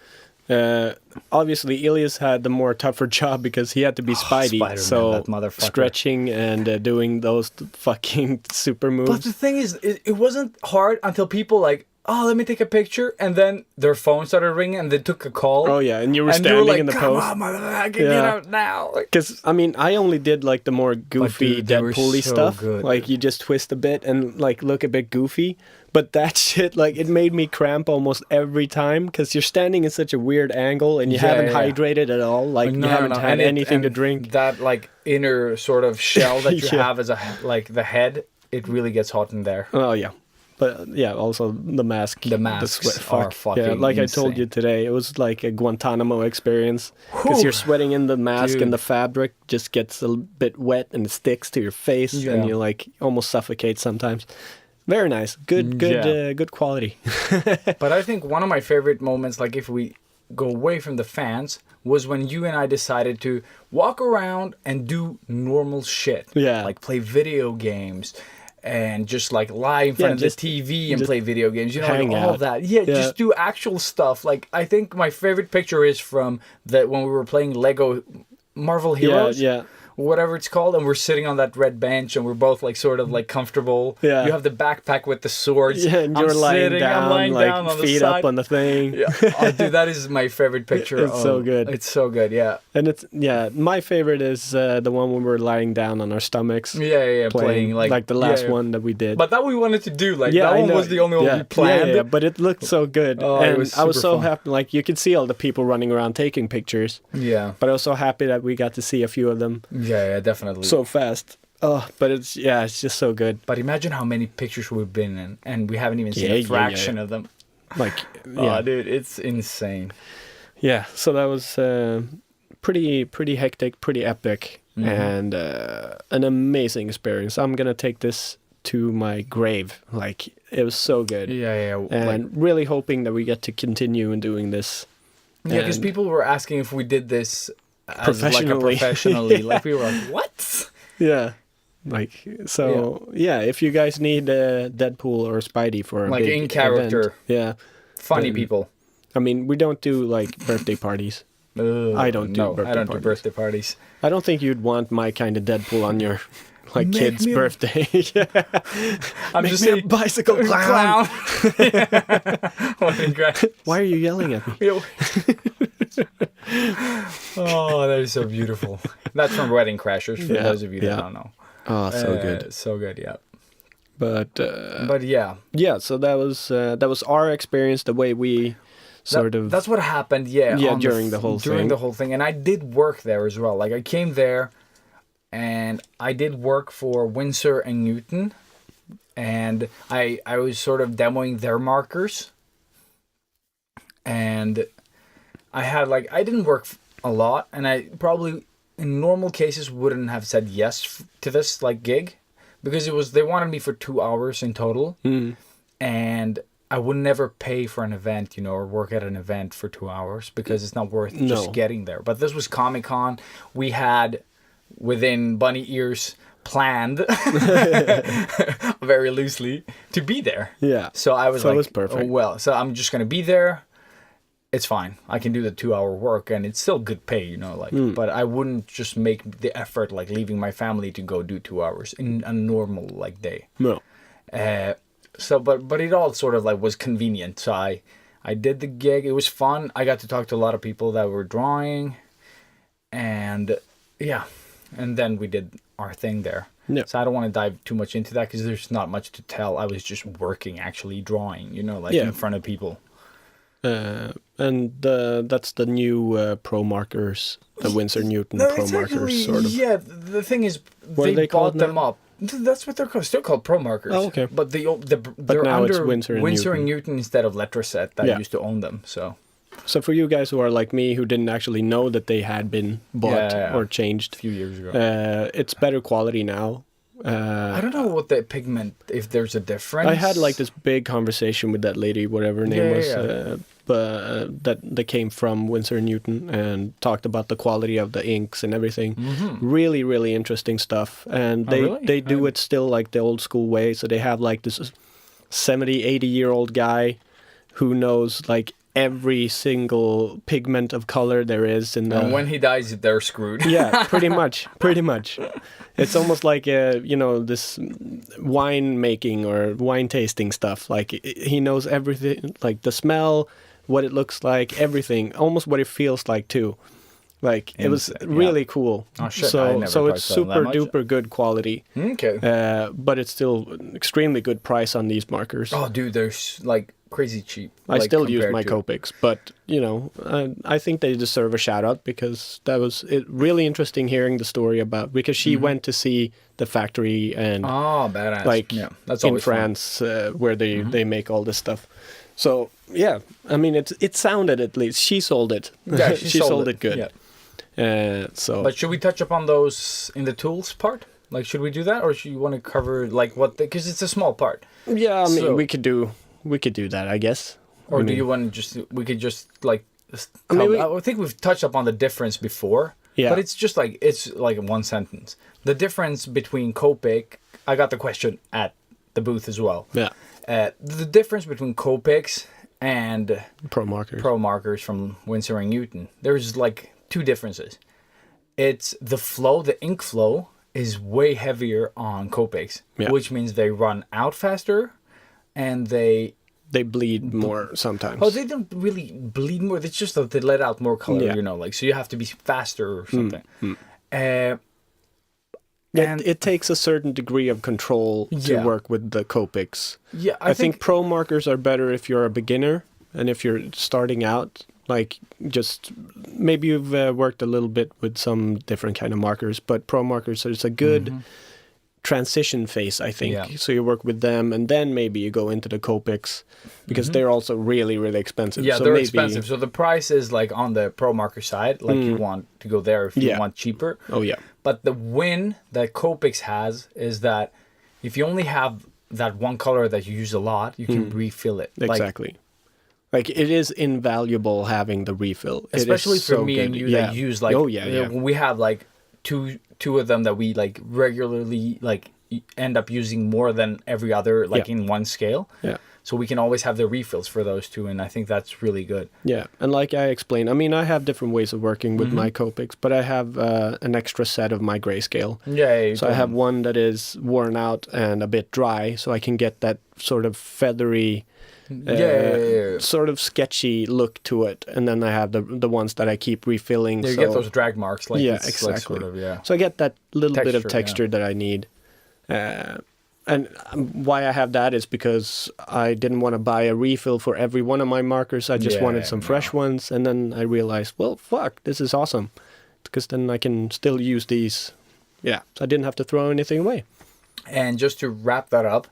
obviously Ilias had the more tougher job because he had to be Spidey, Spider-Man, so that motherfucker. stretching and doing those fucking super moves. But the thing is, it wasn't hard until people like, oh, let me take a picture, and then their phone started ringing and they took a call. Oh yeah, and you were standing like, in the come post. on, motherfucker, get out now. Because I mean, I only did like the more goofy Deadpool-y so stuff. Good. Like you just twist a bit and like look a bit goofy. But that shit, like, it made me cramp almost every time because you're standing in such a weird angle and you haven't hydrated at all. Like, you haven't had anything to drink. That, like, inner sort of shell that you have as the head, it really gets hot in there. Oh, yeah. But, yeah, also the mask. The masks are fucking like insane. I told you today, it was like a Guantanamo experience because you're sweating in the mask and the fabric just gets a bit wet and it sticks to your face and you, like, almost suffocate sometimes. Very nice. Good quality. But I think one of my favorite moments, like if we go away from the fans, was when you and I decided to walk around and do normal shit. Yeah. Like play video games and just like lie in front of the TV and play video games. You know, like all of that. Yeah, just do actual stuff. Like I think my favorite picture is from when we were playing Lego Marvel Heroes. Yeah. Whatever it's called, and we're sitting on that red bench and we're both like sort of like comfortable. Yeah. You have the backpack with the swords. Yeah, and you're lying down, like on feet up on the thing. Yeah. Oh, dude, that is my favorite picture. It's so good. It's so good, yeah. And my favorite is the one when we're lying down on our stomachs. Yeah, playing like the last one that we did. But that we wanted to do, like that one was the only one we planned. Yeah, but it looked so good. Oh, and it was I was so fun. happy, like you could see all the people running around taking pictures. Yeah. But I was so happy that we got to see a few of them. Yeah, definitely. So fast. Oh, but it's just so good. But imagine how many pictures we've been in, and we haven't even seen a fraction of them. Like, oh, dude, it's insane. Yeah, so that was pretty hectic, pretty epic, and an amazing experience. I'm gonna take this to my grave. Like, it was so good. Yeah. And really hoping that we get to continue in doing this. Yeah, because people were asking if we did this as professionally. Like we were like, what? Yeah. Like, so, if you guys need Deadpool or Spidey for a like big in character. event, Funny people. I mean, we don't do, like, birthday parties. I don't do birthday parties. I don't think you'd want my kind of Deadpool on your, like, kid's birthday. I'm Make just me a bicycle clown. Why are you yelling at me? Oh, that is so beautiful. That's from Wedding Crashers, for those of you that don't know. Oh, so good. So good, yeah. But yeah. Yeah, so that was our experience, the way we That's what happened, yeah. Yeah, during the whole thing. During the whole thing. And I did work there as well. Like, I came there and I did work for Winsor and Newton, and I was sort of demoing their markers, and I had like, I didn't work a lot, and I probably in normal cases wouldn't have said yes to this like gig, because they wanted me for 2 hours in total, and I would never pay for an event, or work at an event for 2 hours, because it's not worth just getting there. But this was Comic Con. We had, within bunny ears, planned very loosely to be there. Yeah. So I was So it like, was perfect. oh, well, so I'm just going to be there. It's fine. I can do the 2 hour work, and it's still good pay, but I wouldn't just make the effort, like leaving my family to go do 2 hours in a normal like day. No. So, but it all sort of like was convenient. So I did the gig. It was fun. I got to talk to a lot of people that were drawing, and yeah, and then we did our thing there. Yeah. So I don't want to dive too much into that, because there's not much to tell. I was just working, actually drawing, in front of people. And that's the new Pro Markers, the Winsor Newton Pro Markers, sort of. Yeah, the thing is, What are they bought called them now? up. That's what they're called. Still called Pro Markers. Oh, okay. But they're now under it's Winsor and Newton instead of Letraset that Yeah. used to own them. So for you guys who are like me, who didn't actually know that they had been bought Yeah. or changed, A few years ago. it's better quality now. I don't know what the pigment, if there's a difference. I had like this big conversation with that lady, whatever her name was, that came from Winsor & Newton, and talked about the quality of the inks and everything. Really, really interesting stuff. And they do it still like the old school way. So they have like this 70, 80-year-old guy who knows like every single pigment of color there is in the... And when he dies, they're screwed. Yeah, pretty much. It's almost like this wine making or wine tasting stuff. Like he knows everything, like the smell, what it looks like, everything, almost what it feels like too. Like it was really cool. Oh shit! I So never so quite it's saw that super much. duper good quality. Okay. But it's still extremely good price on these markers. Oh, dude, they're like crazy cheap. I like, still use compared my to- Copics, but I think they deserve a shout out, because that was really interesting hearing the story about, because she went to see the factory and Oh, badass. like yeah, that's in always fun. France where they make all this stuff. So yeah, I mean it sounded, at least she sold it. Yeah, she sold it good. Yeah. So But should we touch upon those in the tools part? Like, should we do that, or should you want to cover like what? Because it's a small part. yeah, I mean So- we could do that, I guess. Or I do mean, you want to we could just like... I mean, I think we've touched upon the difference before. Yeah. But it's like one sentence. The difference between Copic... I got the question at the booth as well. Yeah, The difference between Copics and Pro Markers. Pro Markers from Winsor & Newton, there's like two differences. It's the flow, the ink flow is way heavier on Copics, Yeah. which means they run out faster, and they bleed more sometimes. they don't really bleed more. It's just that they let out more color, Yeah. like, so you have to be faster or something. And it takes a certain degree of control to Yeah. work with the Copics. yeah, I think Pro Markers are better if you're a beginner, and if you're starting out, like just maybe you've worked a little bit with some different kind of markers, but Pro Markers, it's a good transition phase, I think. Yeah. So you work with them, and then maybe you go into the Copics, because they're also really, really expensive. yeah, so they're maybe, expensive. So the price is like on the Pro Marker side, like you want to go there if you Yeah. want cheaper. Oh yeah, But the win that Copics has is that if you only have that one color that you use a lot, you can refill it. Like, exactly. Like it is invaluable having the refill. It is especially for so me good. and you Yeah. that use like, oh yeah. we have like two of them that we like regularly like end up using more than every other, like in one scale. Yeah. So we can always have the refills for those two, and I think that's really good. Yeah, and like I explained, I mean, I have different ways of working with my Copics, but I have an extra set of my grayscale. Yeah. So I have one that is worn out and a bit dry, so I can get that sort of feathery, sort of sketchy look to it. And then I have the ones that I keep refilling. You so, get those drag marks, like yeah, it's exactly. like sort of, yeah. So I get that little bit of Texture, texture that I need. And why I have that is because I didn't want to buy a refill for every one of my markers. I just wanted some fresh ones. And then I realized, well, fuck, this is awesome. Because then I can still use these Yeah, so I didn't have to throw anything away. And just to wrap that up,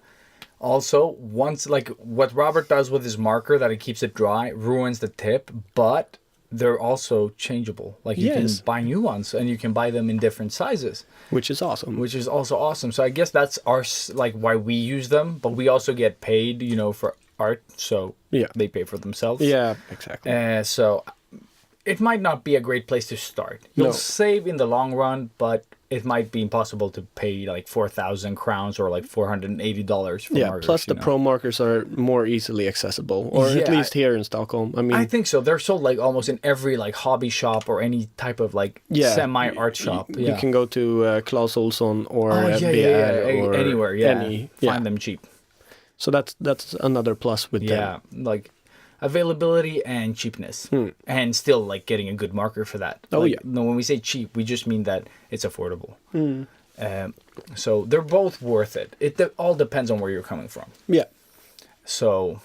also, once, like, what Robert does with his marker, that he keeps it dry, ruins the tip, but they're also changeable. Like, you can buy new ones, and you can buy them in different sizes. Which is awesome. Which is also awesome. So I guess that's why we use them, but we also get paid, for art, so they pay for themselves. Yeah, exactly. So it might not be a great place to start. You'll save in the long run, but it might be impossible to pay like 4,000 crowns or like $480 for markers. Plus the pro markers are more easily accessible, or at least here in Stockholm. I mean, I think so. They're sold like almost in every like hobby shop or any type of like semi-art shop. You can go to Clas Ohlson or or anywhere. Find them cheap. So that's another plus with them. Yeah, like availability and cheapness, and still like getting a good marker for that. No, when we say cheap, we just mean that it's affordable. So they're both worth it. It all depends on where you're coming from. Yeah. So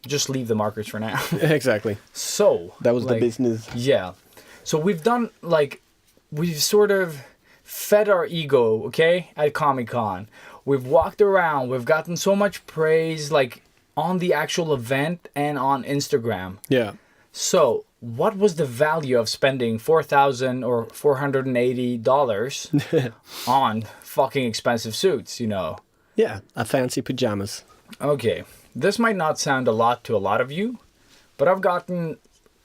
just leave the markers for now. Exactly. So that was the business. Yeah. So we've done we've sort of fed our ego, okay, at Comic Con. We've walked around. We've gotten so much praise, like, on the actual event and on Instagram. Yeah. So, what was the value of spending $4,000 or $480 on fucking expensive suits, Yeah, a fancy pajamas. Okay, this might not sound a lot to a lot of you, but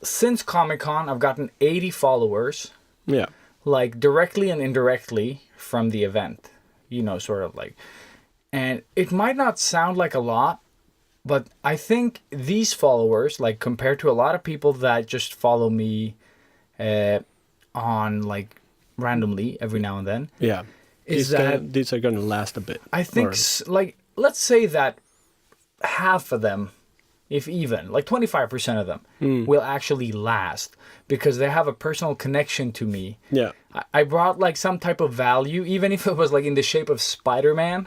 since Comic-Con, I've gotten 80 followers. Yeah. Like, directly and indirectly from the event. Sort of like. And it might not sound like a lot, but I think these followers, like, compared to a lot of people that just follow me on, like, randomly every now and then. Yeah. These are going to last a bit. I think, let's say that half of them, if even, like 25% of them, will actually last because they have a personal connection to me. Yeah. I brought, like, some type of value, even if it was, like, in the shape of Spider-Man.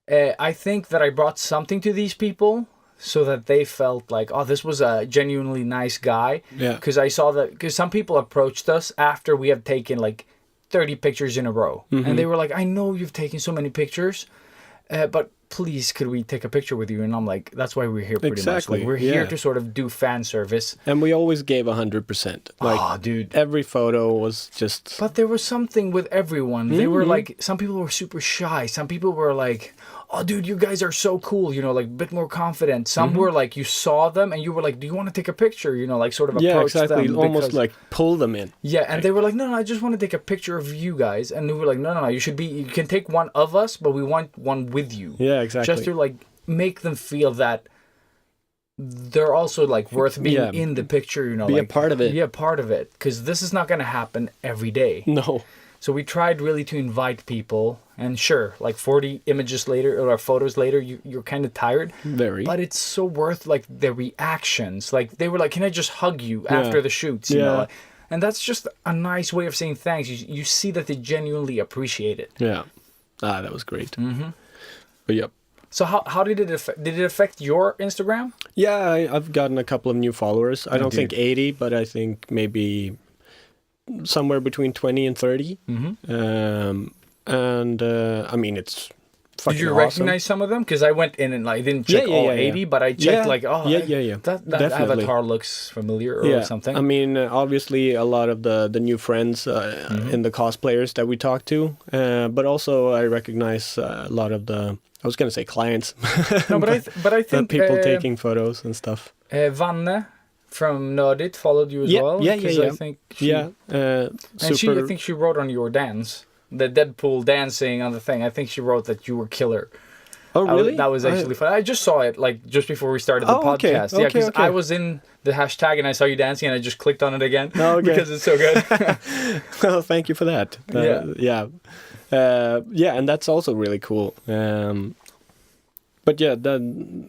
I think that I brought something to these people so that they felt like, oh, this was a genuinely nice guy. Yeah. Because because some people approached us after we have taken like 30 pictures in a row. And they were like, I know you've taken so many pictures, but please, could we take a picture with you? And I'm like, that's why we're here pretty much. Like, we're here to sort of do fan service. And we always gave 100%. Like, dude. Every photo was just... But there was something with everyone. They were like, some people were super shy. Some people were like, oh, dude, you guys are so cool. Like, a bit more confident. Some were like, you saw them and you were like, do you want to take a picture? Like, sort of approach them. Almost like pull them in. Yeah, and they were like, no, I just want to take a picture of you guys. And we were like, no, you can take one of us, but we want one with you. Yeah, exactly. Just to, like, make them feel that they're also, like, worth being in the picture, Be like, a part of it. Be a part of it. Because this is not going to happen every day. No. So we tried really to invite people. And sure, like 40 images later or photos later, you're kind of tired. Very. But it's so worth, like, the reactions. Like, they were like, can I just hug you after the shoots? You know? And that's just a nice way of saying thanks. You see that they genuinely appreciate it. Yeah. That was great. But yep. So how did it affect your Instagram? Yeah, I've gotten a couple of new followers. I don't think 80, but I think maybe somewhere between 20 and 30. And I mean, it's fucking Did you awesome. recognize some of them? Because I went in and I didn't check all 80, but I checked that avatar looks familiar or something. I mean, obviously a lot of the new friends in the cosplayers that we talked to, but also I recognize a lot of the, I was going to say clients. No, but I think people taking photos and stuff. Vanne from Nerdit followed you as well. Yeah. I think I think she wrote on your dance. The Deadpool dancing on the thing. I think she wrote that you were killer. Oh, really? That was actually fun. I just saw it like just before we started the podcast. Okay. Yeah, because I was in the hashtag and I saw you dancing and I just clicked on it again because it's so good. Well, thank you for that. And that's also really cool. But yeah,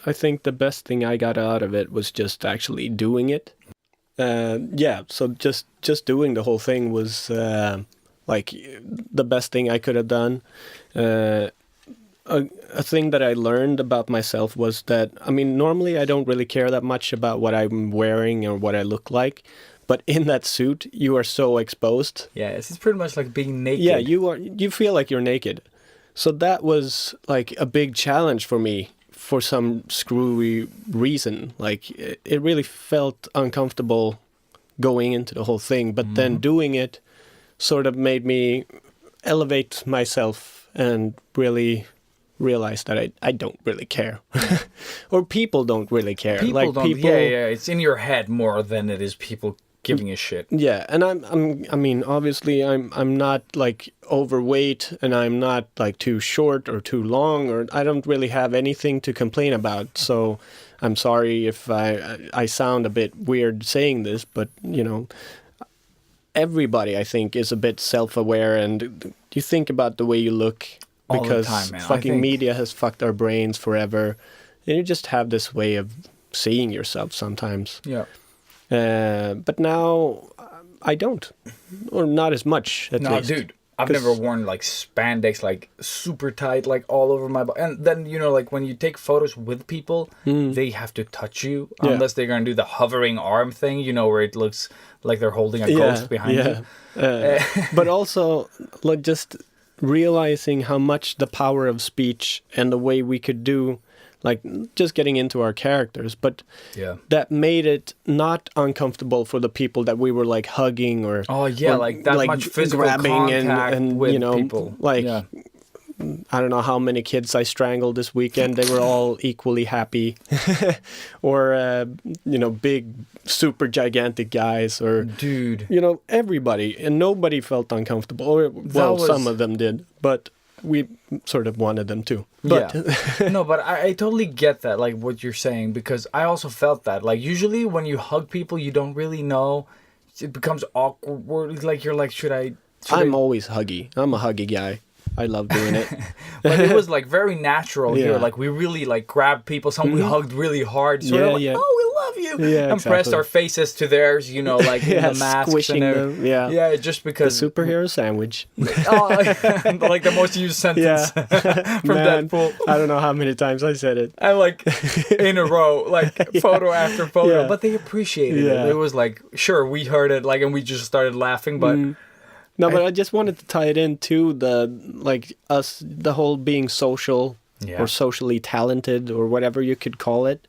I think the best thing I got out of it was just actually doing it. So just doing the whole thing was like the best thing I could have done. A thing that I learned about myself was that, I mean, normally I don't really care that much about what I'm wearing or what I look like, but in that suit, you are so exposed. Yeah, it's pretty much like being naked. Yeah, you feel like you're naked. So that was like a big challenge for me for some screwy reason. Like it really felt uncomfortable going into the whole thing, but then doing it sort of made me elevate myself and really realize that I don't really care. Or people don't really care. People don't. Yeah, it's in your head more than it is people giving a shit. Yeah, and I mean, obviously, I'm not like overweight, and I'm not like too short or too long, or I don't really have anything to complain about. So I'm sorry if I sound a bit weird saying this, but you know, everybody I think is a bit self-aware, and you think about the way you look because all the time, man. fucking media has fucked our brains forever, and you just have this way of seeing yourself sometimes. Yeah. But now I don't, or not as much at least. No, dude, I've never worn like spandex like super tight like all over my body. And then you know like when you take photos with people, they have to touch you unless they're gonna do the hovering arm thing. You know where it looks like they're holding a ghost behind you. But also like just realizing how much the power of speech and the way we could do. Like just getting into our characters, but that made it not uncomfortable for the people that we were like hugging or like that much physical grabbing contact and with you know people. Like I don't know how many kids I strangled this weekend. They were all equally happy, or you know, big, super gigantic guys, or dude, you know, everybody, and nobody felt uncomfortable. Or well, some of them did, but. We sort of wanted them to. But no, but I totally get that, like what you're saying, because I also felt that. Like usually when you hug people, you don't really know. It becomes awkward. Like you're like, should I? I'm always huggy. I'm a huggy guy. I love doing it. But it was like very natural here. Like we really like grabbed people. Some we hugged really hard. So like, oh, we love you. Yeah, and pressed our faces to theirs, you know, like in the masks. Squishing and them. Yeah. Yeah, just because. The superhero sandwich. Like the most used sentence from Deadpool. I don't know how many times I said it. And like in a row, like photo after photo. Yeah. But they appreciated it. It was like, sure, we heard it, like, and we just started laughing, but. No, but I just wanted to tie it into the whole being social or socially talented or whatever you could call it.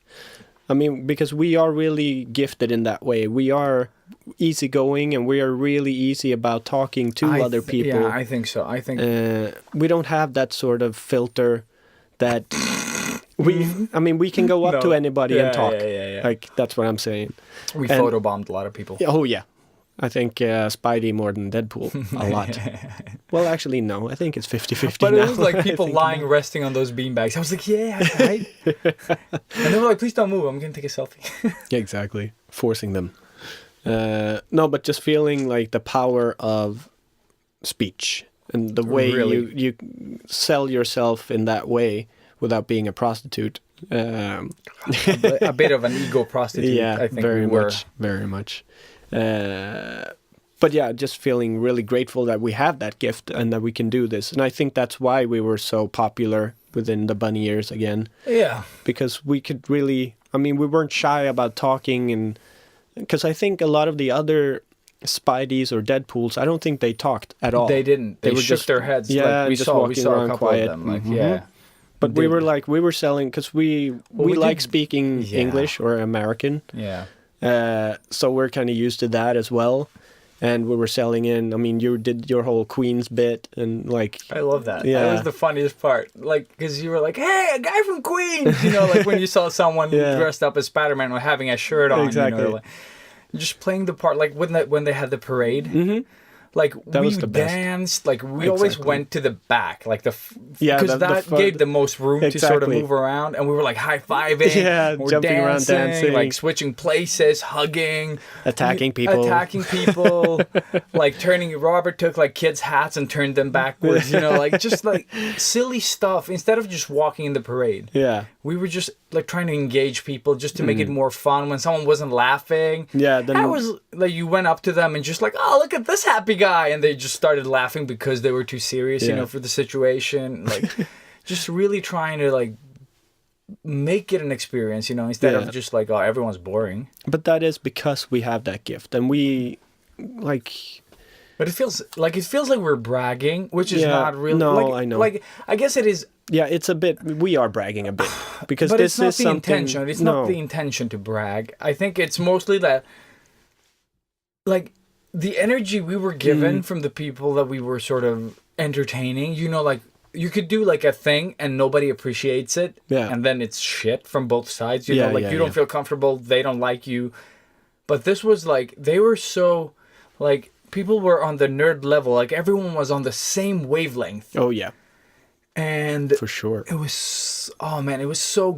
I mean, because we are really gifted in that way. We are easygoing and we are really easy about talking to other people. Yeah, I think so. I think we don't have that sort of filter that I mean, we can go up to anybody and talk. Yeah. Like, that's what I'm saying. We photobombed a lot of people. Oh, yeah. I think Spidey more than Deadpool a lot. Well, actually, no. I think it's 50-50 But now. it was like people lying, resting on those beanbags. I was like, yeah, right. And they were like, please don't move. I'm going to take a selfie. Yeah, exactly. Forcing them. No, but just feeling like the power of speech and the way you sell yourself in that way without being a prostitute. A bit of an ego prostitute, Yeah, I think very much. But yeah, just feeling really grateful that we have that gift and that we can do this. And I think that's why we were so popular within the bunny years again. Yeah. Because we could really, I mean, we weren't shy about talking, and because I think a lot of the other Spideys or Deadpools, I don't think they talked at all. They didn't. They were shook just their heads. Yeah, like we just saw walking a around couple quiet. of them. Like, But we were selling, because we like speaking English or American. Yeah. So we're kind of used to that as well. And we were selling in, I mean, you did your whole Queens bit and like... I love that. Yeah. That was the funniest part. Like, because you were like, hey, a guy from Queens! You know, like when you saw someone dressed up as Spider-Man or having a shirt on. Exactly. You know, like, just playing the part. Like when they had the parade. Mm-hmm. Like that we was the best. danced, like we always went to the back, like because that gave the most room to sort of move around, and we were like high-fiving, we're jumping around, dancing, like switching places, hugging, attacking people, like turning. Robert took like kids' hats and turned them backwards, you know, like just like silly stuff. Instead of just walking in the parade, we were just like trying to engage people just to make it more fun. When someone wasn't laughing, then I was like, you went up to them and just like, oh, look at this happy guy, and they just started laughing because they were too serious, you know, for the situation. Like, just really trying to like make it an experience, instead of just like, oh, everyone's boring. But that is because we have that gift, and we like. But it feels like we're bragging, which is not really. No, like, I know. Like, I guess it is. Yeah, it's a bit. We are bragging a bit because But this it's not is the something. intention. It's not the intention to brag. I think it's mostly that, like, the energy we were given from the people that we were sort of entertaining. Like you could do like a thing and nobody appreciates it, and then it's shit from both sides. You don't feel comfortable. They don't like you. But this was like they were so like. People were on the nerd level, like everyone was on the same wavelength. Oh yeah, and for sure. It was it was so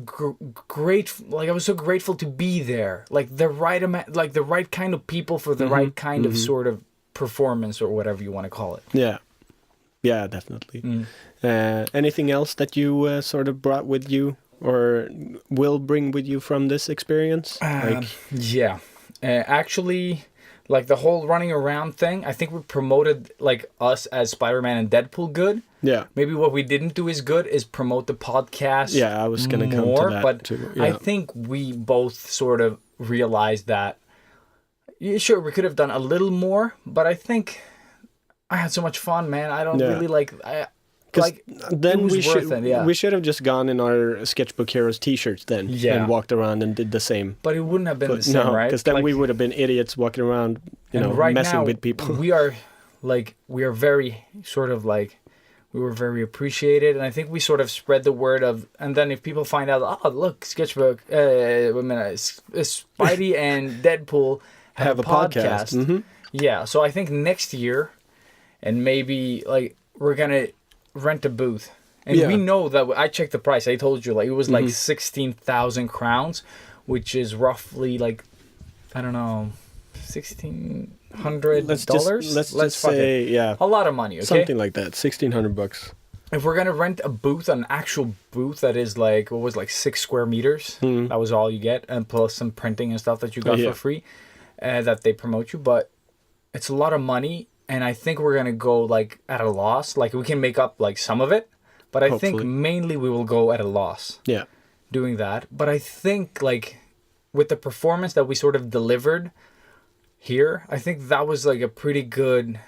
great. Like I was so grateful to be there. Like the right amount, like the right kind of people for the right kind of sort of performance or whatever you want to call it. Yeah, definitely. Anything else that you sort of brought with you or will bring with you from this experience? Actually. Like the whole running around thing, I think we promoted like us as Spider-Man and Deadpool good. Yeah. Maybe what we didn't do as good is promote the podcast. Yeah, I was going to come to that but too. Yeah. I think we both sort of realized that. Sure, we could have done a little more, but I think I had so much fun, man. I don't really like. Then we should have just gone in our Sketchbook Heroes t-shirts then and walked around and did the same. But it wouldn't have been the same, right? Because then we would have been idiots walking around, messing with people. We are very sort of like, we were very appreciated, and I think we sort of spread the word of. And then if people find out, oh look, Sketchbook, Spidey and Deadpool have a podcast. Mm-hmm. Yeah, so I think next year, and maybe like we're gonna rent a booth, and we know that I checked the price. I told you, like it was like 16,000 crowns, which is roughly like I don't know, $1,600. Let's just say a lot of money. Okay, something like that, $1,600. If we're gonna rent a booth, an actual booth that is like 6 square meters, that was all you get, and plus some printing and stuff that you got for free, that they promote you. But it's a lot of money. And I think we're going to go like at a loss. Like we can make up like some of it. But I think mainly we will go at a loss. Yeah. Doing that. But I think like with the performance that we sort of delivered here, I think that was like a pretty good,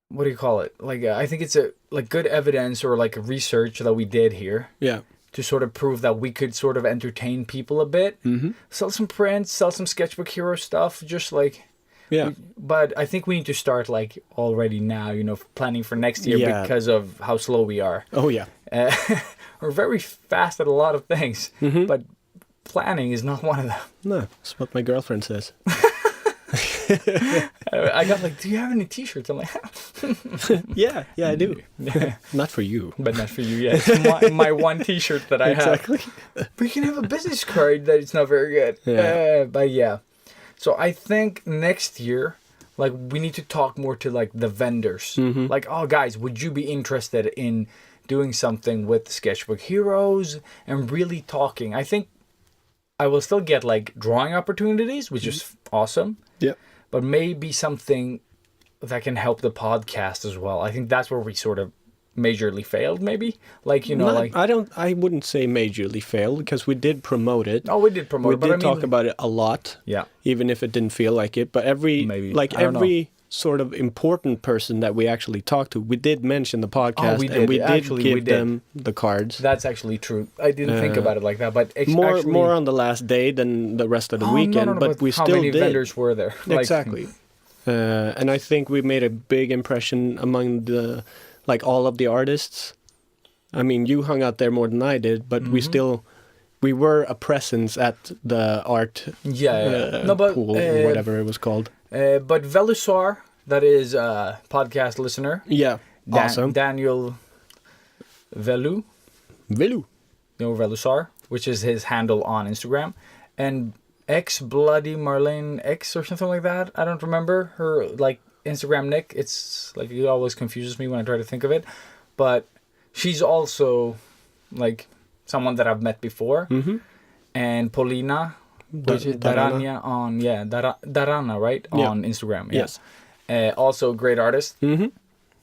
what do you call it? Like I think it's a like good evidence or like research that we did here. Yeah. To sort of prove that we could sort of entertain people a bit. Mm-hmm. Sell some prints, sell some Sketchbook Hero stuff. Just like... Yeah, but I think we need to start like already now, planning for next year because of how slow we are. Oh yeah, we're very fast at a lot of things, but planning is not one of them. No, that's what my girlfriend says. I got like, do you have any T-shirts? I'm like, yeah, I do. Not for you, but not for you. Yeah, it's my one T-shirt that I have. Exactly. But you can have a business card that it's not very good. Yeah, but yeah. So I think next year, like we need to talk more to like the vendors. Like, oh guys, would you be interested in doing something with Sketchbook Heroes and really talking? I think I will still get like drawing opportunities, which is awesome. Yeah. But maybe something that can help the podcast as well. I think that's where we sort of majorly failed, maybe, like I wouldn't say majorly failed because we did promote it. Oh, we did promote it. We did talk about it a lot. Yeah, even if it didn't feel like it. But every sort of important person that we actually talked to, we did mention the podcast, and we did give them the cards. That's actually true. I didn't think about it like that, but more on the last day than the rest of the weekend. But we still did. How many vendors were there? Exactly, and I think we made a big impression among the. Like all of the artists. I mean, you hung out there more than I did, but we were a presence at the art pool or whatever it was called. But Velusar, that is a podcast listener. Yeah, awesome. Daniel Velu. Velusar, which is his handle on Instagram. And X Bloody Marlene X or something like that. I don't remember her like Instagram nick. It's like it always confuses me when I try to think of it, but she's also like someone that I've met before. And Paulina, which is Darana on Darana, right? On Instagram. Yes. Also a great artist.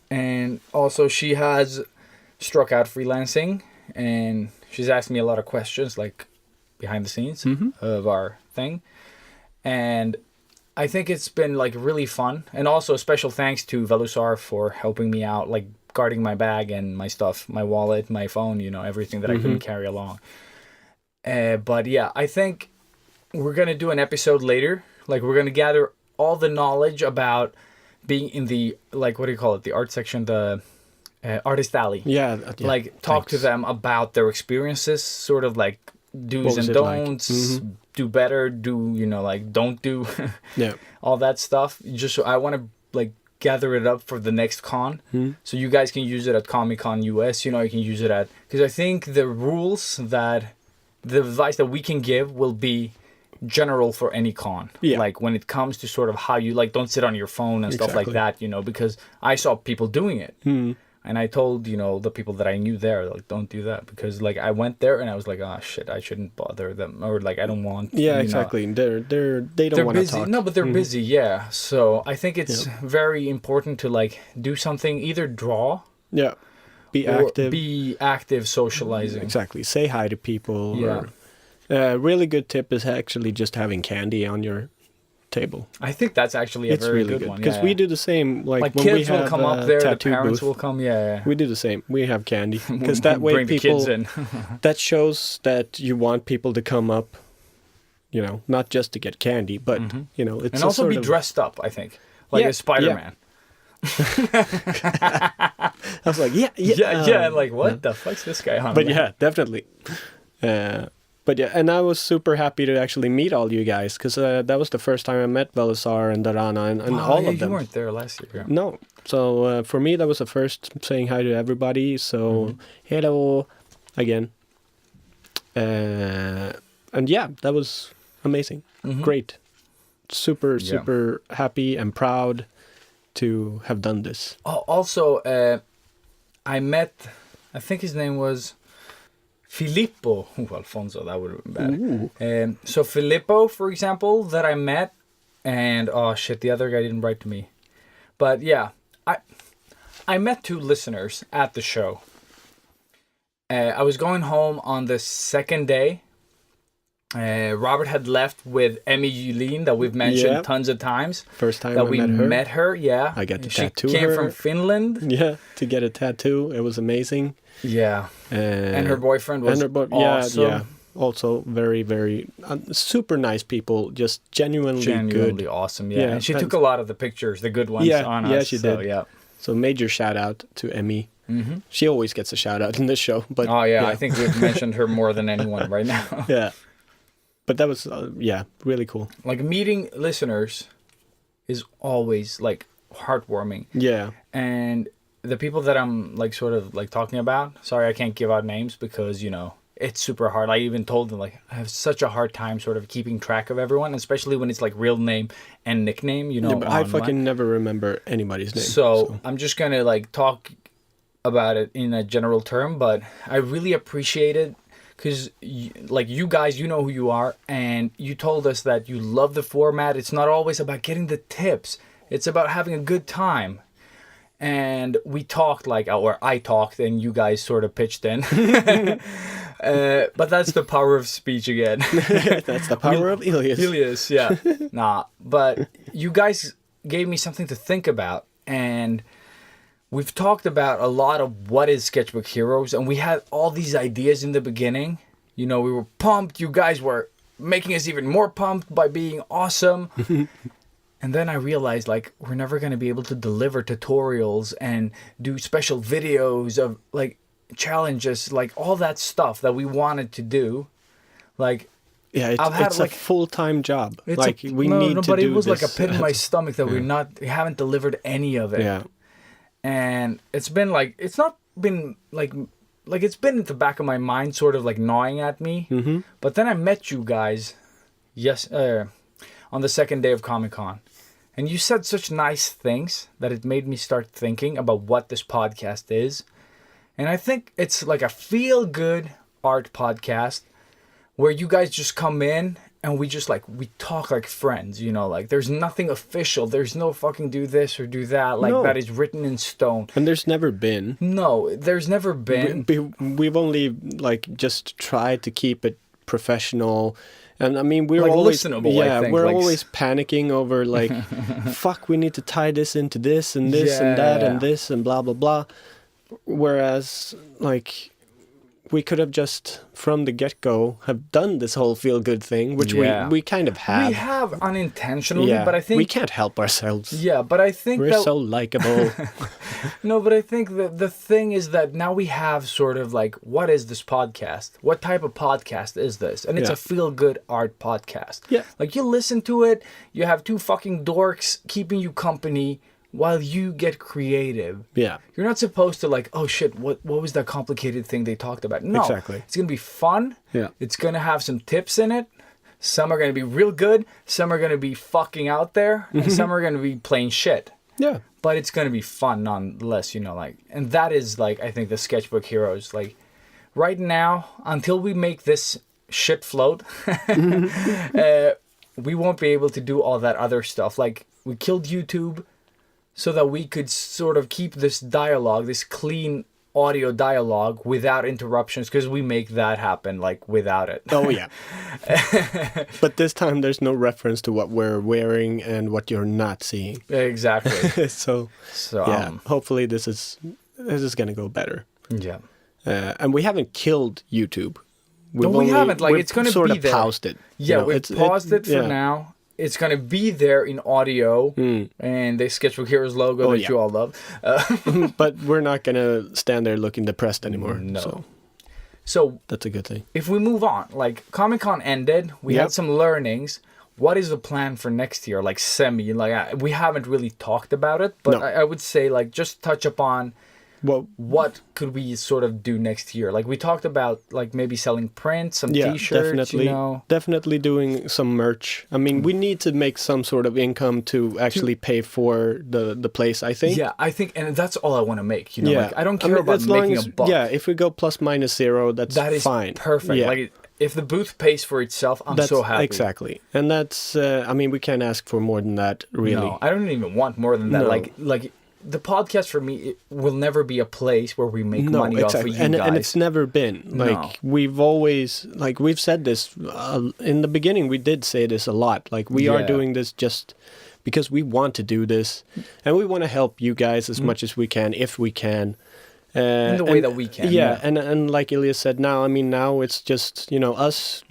And also she has struck out freelancing, and She's asked me a lot of questions, like behind the scenes of our thing. And I think it's been like really fun. And also special thanks to Velusar for helping me out, like guarding my bag and my stuff, my wallet, my phone, you know, everything that I couldn't carry along. But yeah, I think we're going to do an episode later. Like we're going to gather all the knowledge about being in the, like, what do you call it? The art section, the artist alley. Yeah. Like talk to them about their experiences, sort of like do's and don'ts, do better, do, you know, like don't do all that stuff. Just I want to like gather it up for the next con, so you guys can use it at Comic Con US. You know, you can use it at, because I think the rules that the advice that we can give will be general for any con. Like when it comes to sort of how you, like, don't sit on your phone and stuff like that, you know, because I saw people doing it. And I told, you know, the people that I knew there, like, don't do that. Because, like, I went there and I was like, oh, shit, I shouldn't bother them. Or, like, I don't want... Yeah, exactly. They don't want to talk. No, but they're busy, yeah. So I think it's very important to, like, do something, either draw... Yeah. Be active. Be active socializing. Exactly. Say hi to people. Yeah. A really good tip is actually just having candy on your table. I think that's actually a very really good one. Because we do the same. Like when kids we have will come up there, the parents booth, will come. Yeah. We do the same. We have candy because that way bring people. The kids in. That shows that you want people to come up. You know, not just to get candy, but you know, it's and also be dressed up. I think like a Spider-Man. I was like, like what the fuck's this guy on? But yeah, definitely. But yeah, and I was super happy to actually meet all you guys, because that was the first time I met Velusar and Darana and all of them. You weren't there last year. No. So for me, that was the first saying hi to everybody. So hello again. And yeah, that was amazing. Great. Super happy and proud to have done this. Oh, also, I met, I think his name was... Filippo. Alfonso, that would have been bad. So Filippo, for example, that I met, and oh shit, the other guy didn't write to me. But yeah, I met 2 listeners at the show. I was going home on the second day. Robert had left with Emmy Julin, that we've mentioned tons of times. First time that we met her. Yeah, I got to tattoo her. She came from Finland. Yeah, to get a tattoo. It was amazing. Yeah, and her boyfriend was awesome. Yeah, also very, very super nice people. Just genuinely good. Awesome. Yeah, and she took a lot of the pictures, the good ones, on us. Yeah, she did. Yeah. So major shout out to Emmy. She always gets a shout out in this show. But I think we've mentioned her more than anyone right now. Yeah. But that was, really cool. Like, meeting listeners is always, like, heartwarming. Yeah. And the people that I'm, like, sort of, like, talking about, sorry, I can't give out names because, you know, it's super hard. I even told them, like, I have such a hard time sort of keeping track of everyone, especially when it's, like, real name and nickname, you know. Yeah, but I fucking never remember anybody's name. So I'm just going to, like, talk about it in a general term, but I really appreciate it. Because, like, you guys, you know who you are, and you told us that you love the format. It's not always about getting the tips. It's about having a good time. And we talked, like, or I talked, and you guys sort of pitched in. But that's the power of speech again. That's the power of Ilias. Ilias, yeah. But you guys gave me something to think about, and... We've talked about a lot of what is Sketchbook Heroes, and we had all these ideas in the beginning. You know, we were pumped. You guys were making us even more pumped by being awesome. And then I realized, like, we're never going to be able to deliver tutorials and do special videos of, like, challenges, like, all that stuff that we wanted to do. Like... Yeah, it's a full-time job. Like, we need to do this. But it was like a pit in my stomach that we haven't delivered any of it. Yeah. And it's been like, it's not been like it's been in the back of my mind, sort of like gnawing at me. But then I met you guys, on the second day of Comic Con, and you said such nice things that it made me start thinking about what this podcast is. And I think it's like a feel-good art podcast where you guys just come in and we just like we talk like friends, you know, like there's nothing official, there's no fucking do this or do that, like No. that is written in stone. And there's never been. No, there's never been. We've only like just tried to keep it professional. And I mean, we're Like, always listenable, I think, we're like always panicking over like, fuck, we need to tie this into this and this and that Yeah. and this and blah blah blah. Whereas like we could have just from the get-go have done this whole feel-good thing, which Yeah. we kind of have. We have unintentionally, yeah, but I think we can't help ourselves. Yeah, but I think We're that so likable. no, but I think the thing is that now we have sort of like, what is this podcast? What type of podcast is this? And it's Yeah. a feel-good art podcast. Yeah. Like you listen to it, you have two fucking dorks keeping you company while you get creative. Yeah. You're not supposed to like, oh shit, what was that complicated thing they talked about? No. Exactly. It's gonna be fun. Yeah. It's gonna have some tips in it. Some are gonna be real good. Some are gonna be fucking out there. And some are gonna be plain shit. Yeah. But it's gonna be fun nonetheless, you know, like, and that is like, I think the Sketchbook Heroes, like, right now, until we make this shit float, we won't be able to do all that other stuff. Like, we killed YouTube so that we could sort of keep this dialogue, this clean audio dialogue without interruptions, because we make that happen, like, without it. Oh yeah. But this time there's no reference to what we're wearing and what you're not seeing. Exactly. So So, yeah, hopefully this is gonna go better. yeah. And we haven't killed YouTube. No, we haven't. Like, we've it's gonna sort be of there. paused it. Yeah, You know, we paused it for yeah. now. It's gonna be there in audio and the Sketchbook Heroes logo that yeah. you all love. But we're not gonna stand there looking depressed anymore. No. So So that's a good thing. if we move on, like Comic Con ended, we Yep. had some learnings. What is the plan for next year? Like we haven't really talked about it, but No. I would say like just touch upon Well, what could we sort of do next year. Like we talked about like maybe selling prints, some yeah, T-shirts, definitely, you know. definitely doing some merch. I mean, we need to make some sort of income to actually pay for the place. I think. Yeah, I think, and that's all I want to make. You know, Yeah. like I don't care mean, about as long making as- a buck. Yeah, if we go plus minus zero, that's That is fine. perfect. Yeah. Like if the booth pays for itself, I'm so happy. Exactly, and that's. I mean, we can't ask for more than that, really. No, I don't even want more than that. No. Like the podcast for me, it will never be a place where we make money off of you and guys. it's never been like we've always like we've said this in the beginning. We did say this a lot. Like we are Yeah. doing this just because we want to do this, and we want to help you guys as much as we can, if we can. In the way that we can. Yeah, and like Elias said, now it's just us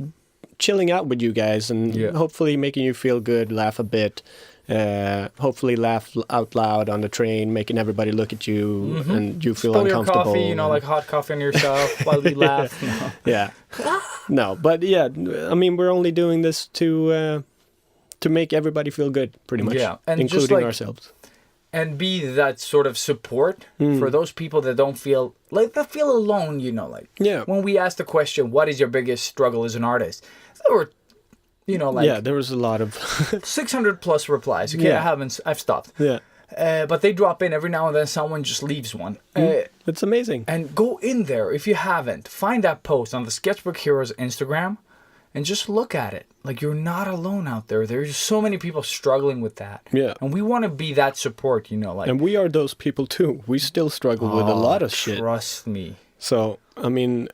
chilling out with you guys and Yeah. hopefully making you feel good, laugh a bit. Hopefully laugh out loud on the train, making everybody look at you and you feel Spill your uncomfortable. coffee, like hot coffee on yourself while we laugh. No. Yeah. No, but yeah, I mean, we're only doing this to make everybody feel good, pretty much. Yeah, and just, including like, ourselves. And be that sort of support for those people that don't feel like they feel alone, like Yeah. when we asked the question, what is your biggest struggle as an artist? There were There was a lot of 600 plus replies. Okay, Yeah. I've stopped. yeah. But they drop in every now and then. Someone just leaves one. It's amazing. And go in there if you haven't. Find that post on the Sketchbook Heroes Instagram and just look at it. Like, you're not alone out there. There's so many people struggling with that. Yeah. And we want to be that support, like. And we are those people too. We still struggle with a lot of shit. Trust me. So, I mean,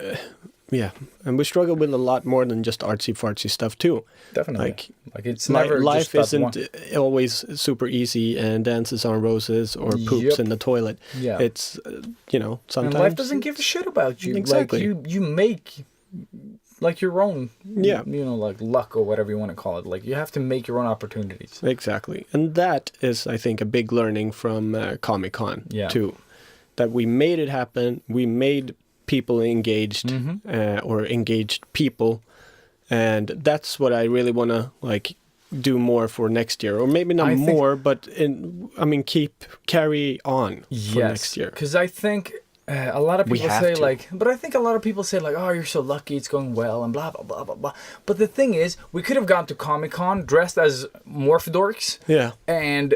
yeah. And we struggle with a lot more than just artsy-fartsy stuff too. Definitely. Like it's never life just that isn't always super easy and dances on roses or poops Yep. in the toilet. Yeah. It's, sometimes. And life doesn't give a shit about you. Exactly. Like, you make, like, your own, Yeah. like, luck or whatever you want to call it. Like, you have to make your own opportunities. Exactly. And that is, I think, a big learning from Comic Con too. That we made it happen. We made people engaged or engaged people. And that's what I really want to do more for next year, or maybe not more, but carry on for next year. Because I think a lot of We people have say to. I think a lot of people say oh, you're so lucky, it's going well, and blah blah blah blah blah. But the thing is, we could have gone to Comic Con dressed as morph dorks, Yeah. and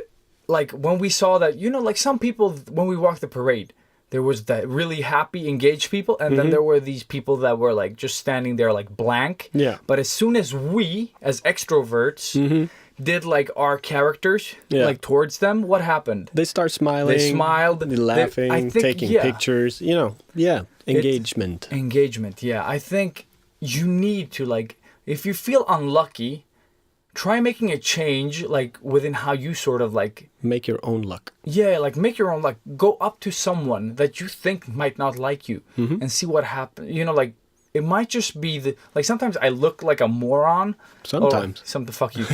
when we saw that, some people when we walked the parade, there was the really happy, engaged people, and then there were these people that were like just standing there like blank. Yeah. But as soon as we, as extroverts, did like our characters like towards them, what happened? They start smiling. They smiled. They're laughing, I think, taking pictures. You know, engagement. Engagement, yeah. I think you need to like, if you feel unlucky, try making a change like within how you sort of like Make your own luck. yeah, like make your own, like go up to someone that you think might not like you and see what happens. You know, like it might just be the, like sometimes I look like a moron. Sometimes. Fuck you.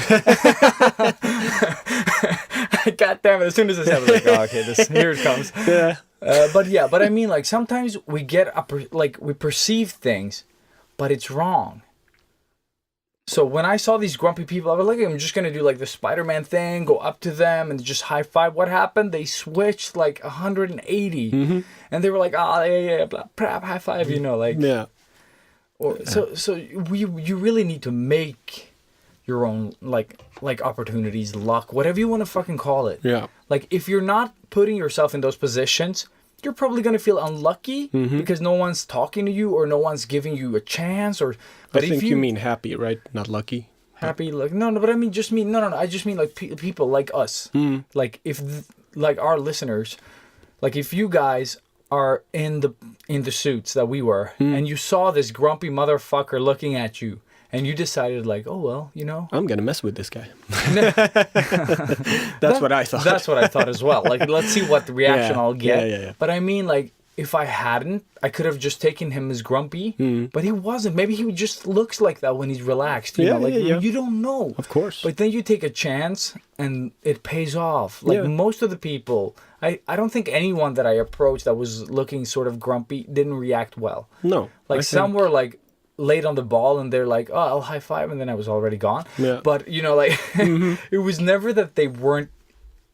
God damn it, as soon as this happens, like, oh, okay, here it comes. Yeah. But I mean, like sometimes we get we perceive things, but it's wrong. So when I saw these grumpy people, I was like, I'm just going to do like the Spider-Man thing, go up to them and just high five. What happened? They switched like 180 and they were like, oh, yeah, blah, blah, high five, you know, like. Yeah. So you really need to make your own like opportunities, luck, whatever you want to fucking call it. Yeah. Like if you're not putting yourself in those positions, you're probably going to feel unlucky because no one's talking to you or no one's giving you a chance. Or But I think you mean happy, right? Not lucky. Happy, like no, but I mean I just mean like people like us. Like if like our listeners, like if you guys are in the suits that we were and you saw this grumpy motherfucker looking at you and you decided like, oh well, you know, I'm gonna mess with this guy. That's what I thought. That's what I thought as well. Like, let's see what the reaction I'll get. Yeah. But I mean, like, if I hadn't, I could have just taken him as grumpy. But he wasn't. Maybe he just looks like that when he's relaxed. You know, like you don't know. Of course. But then you take a chance and it pays off. Like most of the people, I don't think anyone that I approached that was looking sort of grumpy didn't react well. No. Like some were like late on the ball and they're like, oh, I'll high five, and then I was already gone. Yeah. But you know, like it was never that they weren't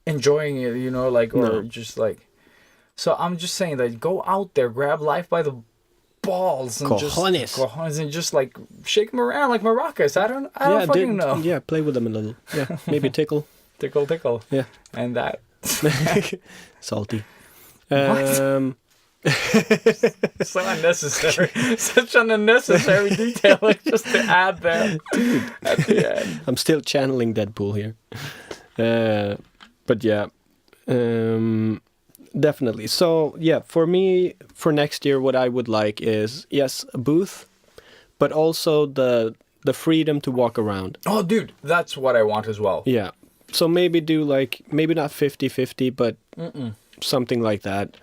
enjoying it, you know, like, or just like. So I'm just saying that go out there, grab life by the balls and cojones and just like shake them around like maracas. I don't fucking know. Yeah, play with them a little. Yeah, maybe tickle. tickle. Yeah. And that. Salty. So unnecessary. Such an unnecessary detail, like just to add there at the end. I'm still channeling Deadpool here. But yeah. Definitely. So yeah, for me, for next year, what I would like is, yes, a booth, but also the freedom to walk around. Oh, dude, that's what I want as well. Yeah. So maybe do like, maybe not 50-50, but something like that.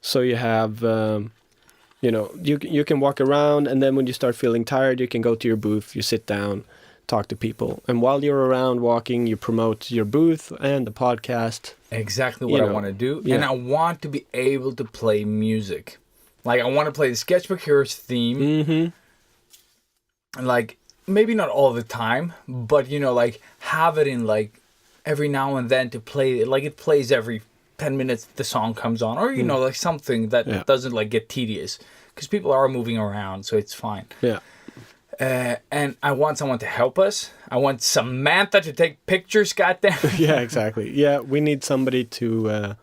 So you have, you know, you can walk around, and then when you start feeling tired, you can go to your booth, you sit down, talk to people. And while you're around walking, you promote your booth and the podcast. Exactly what I want to do. Yeah. And I want to be able to play music. Like, I want to play the Sketchbook Heroes theme. And like, maybe not all the time, but, you know, like, have it in, like, every now and then to play it. Like, it plays every 10 minutes the song comes on. Or, you know, like, something that doesn't, like, get tedious. Because people are moving around, so it's fine. Yeah. And I want someone to help us. I want Samantha to take pictures, goddamn. Yeah, exactly. Yeah, we need somebody to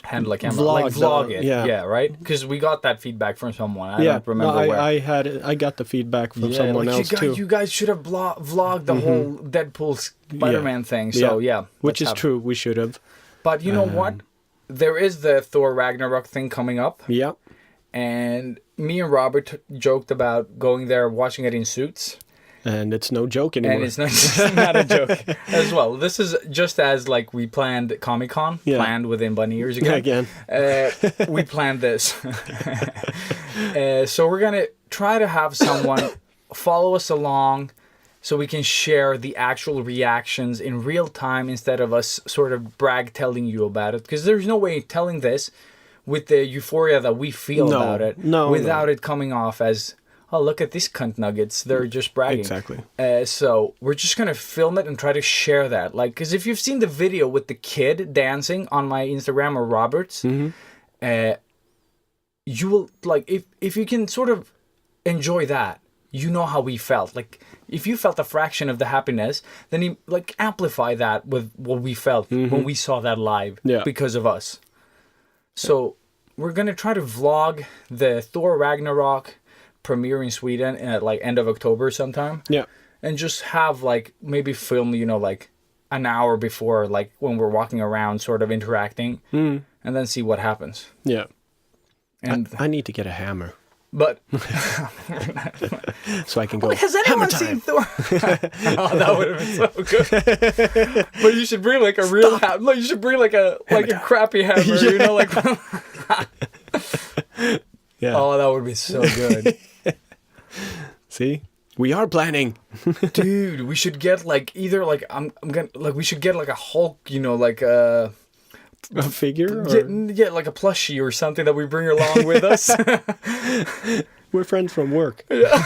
handle a camera, vlog it. Yeah, right? Because we got that feedback from someone. I don't remember where. I got the feedback from someone else too. You guys should have vlogged the whole Deadpool Spider-Man thing. So which is true. We should have. But you know what? There is the Thor Ragnarok thing coming up. Yeah. And me and Robert joked about going there, watching it in suits. And it's no joke anymore. And it's not a joke as well. This is just as like we planned Comic Con, planned within bunny ears again. We planned this. So we're going to try to have someone follow us along so we can share the actual reactions in real time instead of us sort of telling you about it. Because there's no way telling this with the euphoria that we feel about it without it coming off as, oh, look at these cunt nuggets. They're just bragging. Exactly. So we're just going to film it and try to share that. Like, because if you've seen the video with the kid dancing on my Instagram or Robert's, you will, like, if you can sort of enjoy that, you know how we felt. Like, if you felt a fraction of the happiness, then you, like, amplify that with what we felt when we saw that live because of us. So we're gonna try to vlog the Thor Ragnarok premiere in Sweden at like end of October sometime. Yeah. And just have like maybe film, you know, like an hour before, like when we're walking around, sort of interacting, and then see what happens. Yeah. And I need to get a hammer but so I can go. has anyone seen Thor? Oh, that would have been so good. But you should bring like a real hammer. Like, you should bring like a crappy hammer. You know, like. Yeah. Oh, that would be so good. See, we are planning. Dude, we should get like either like I'm gonna like we should get like a Hulk, you know, like A figure? Or? yeah, like a plushie or something that we bring along with us. We're friends from work. Yes,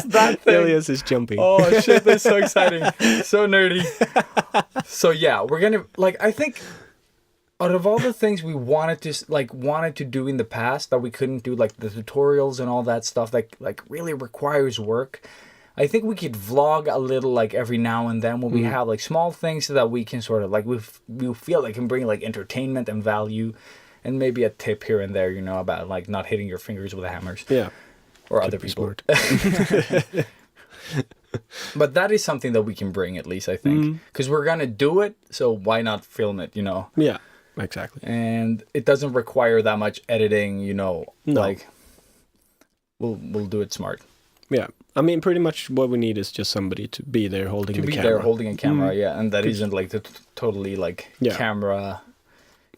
that thing. Elias is jumping. Oh shit, that's so exciting. So nerdy. So yeah, we're gonna like I think out of all the things we wanted to do in the past that we couldn't do, like the tutorials and all that stuff that like really requires work, I think we could vlog a little like every now and then when we have like small things so that we can sort of like we feel like can bring like entertainment and value, and maybe a tip here and there, you know, about like not hitting your fingers with hammers. Yeah. Or other people. But that is something that we can bring, at least I think, because we're gonna do it. So why not film it? You know. Yeah. Exactly. And it doesn't require that much editing. You know. No. Like. We'll do it smart. Yeah. I mean, pretty much what we need is just somebody to be there holding the camera. To be there holding a camera, yeah, and that isn't like the totally like camera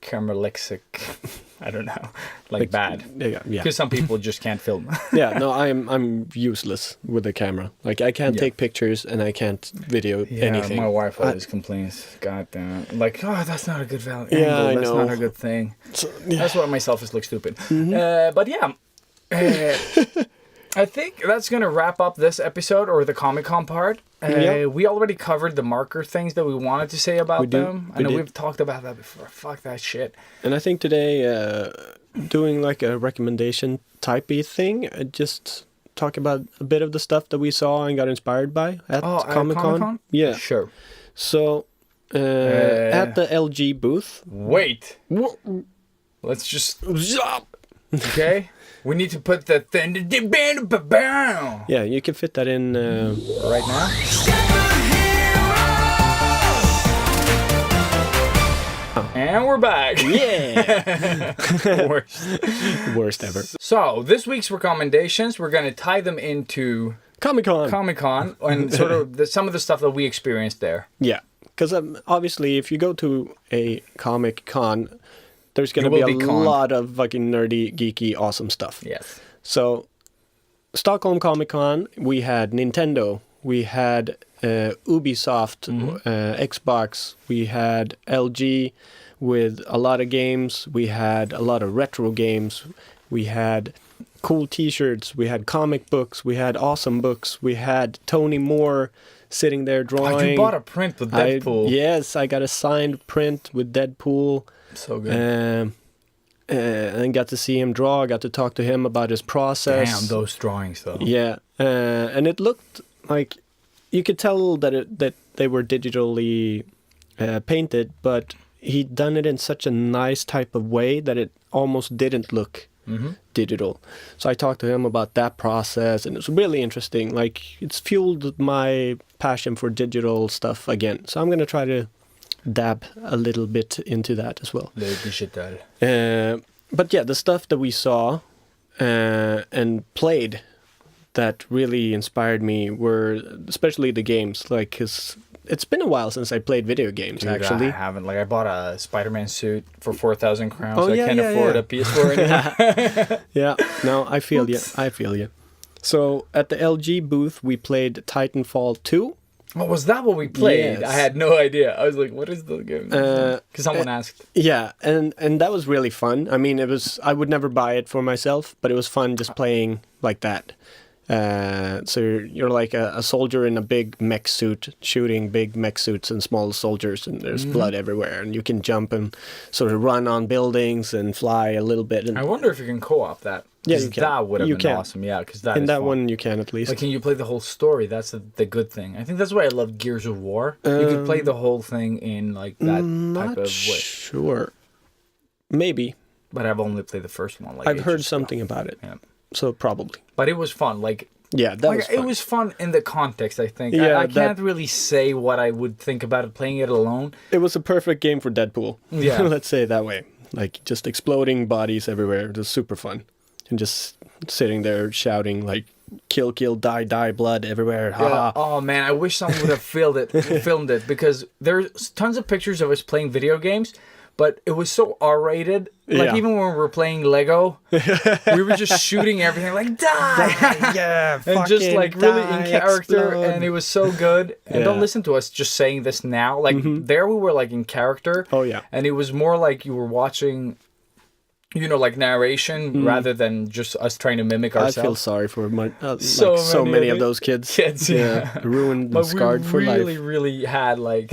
lexic. I don't know, like bad. Yeah. Because some people just can't film. Yeah. No, I'm useless with the camera. Like I can't take pictures and I can't video anything. My wife always complains. God damn it. Like, oh, that's not a good value. Yeah, I that's know. not a good thing. So, yeah. That's why my selfies look stupid. But yeah. I think that's going to wrap up this episode, or the Comic-Con part. We already covered the marker things that we wanted to say about them. I know we've talked about that before. Fuck that shit. And I think today, doing like a recommendation typey thing, just talk about a bit of the stuff that we saw and got inspired by at Comic-Con. Yeah. Sure. So, at the LG booth. Wait. Let's just... Okay? We need to put the thing... Yeah, you can fit that in... right now? And we're back. Yeah! Worst ever. So, this week's recommendations, we're going to tie them into... Comic-Con and sort of some of the stuff that we experienced there. Yeah, because obviously if you go to a Comic-Con... There's going to be a lot of fucking nerdy, geeky, awesome stuff. Yes. So, Stockholm Comic Con, we had Nintendo, we had Ubisoft, Xbox, we had LG with a lot of games, we had a lot of retro games, we had cool t-shirts, we had comic books, we had awesome books, we had Tony Moore sitting there drawing. Oh, you bought a print with Deadpool. Yes, I got a signed print with Deadpool. So good. And got to see him draw, got to talk to him about his process. Damn, those drawings though. Yeah, and it looked like you could tell that they were digitally painted, but he'd done it in such a nice type of way that it almost didn't look digital. So I talked to him about that process, and it's really interesting. Like, it's fueled my passion for digital stuff again. So I'm gonna try to dab a little bit into that as well. But yeah, the stuff that we saw and played that really inspired me were especially the games, like, because it's been a while since I played video games. Dude, actually. I haven't. Like, I bought a Spider-Man suit for 4,000 crowns. Oh, I can't afford a PS4 anymore. Yeah, no, I feel you. So at the LG booth, we played Titanfall 2. Oh, was that what we played? Yes. I had no idea. I was like, what is the game? Because someone asked. Yeah, and that was really fun. I mean, I would never buy it for myself, but it was fun just playing like that. So you're like a soldier in a big mech suit, shooting big mech suits and small soldiers, and there's blood everywhere, and you can jump and sort of run on buildings and fly a little bit. And I wonder if you can co-op that. Yeah, you can. That would have You been can. awesome. Yeah, because that in is that fun. one you can at least. Like, can you play the whole story? That's the good thing. I think that's why I love Gears of War. You could play the whole thing in like that type of way. Sure. Maybe. But I've only played the first one. Like I've heard ages something ago. about it. Yeah. So probably. But it was fun. Like, Yeah, that like, was fun. it was fun in the context, I think. Yeah, I can't really say what I would think about it playing it alone. It was a perfect game for Deadpool. Yeah. Let's say it that way. Like, just exploding bodies everywhere. It was super fun. And just sitting there shouting, like, kill, kill, die, die, blood everywhere. Ha Yeah. ha. Oh man, I wish someone would have filmed it because there's tons of pictures of us playing video games, but it was so R-rated. Like Yeah. even when we were playing Lego, we were just shooting everything like die, Yeah, and just fucking like really in die, character, explode. and it was so good. And don't Yeah. listen to us just saying this now. Like there we were like in character. Oh, yeah. And it was more like you were watching. You know, like narration rather than just us trying to mimic I ourselves. feel sorry for my, So like, so many many of of the those kids. kids, yeah. Ruined and But scarred for we really, life. really had like,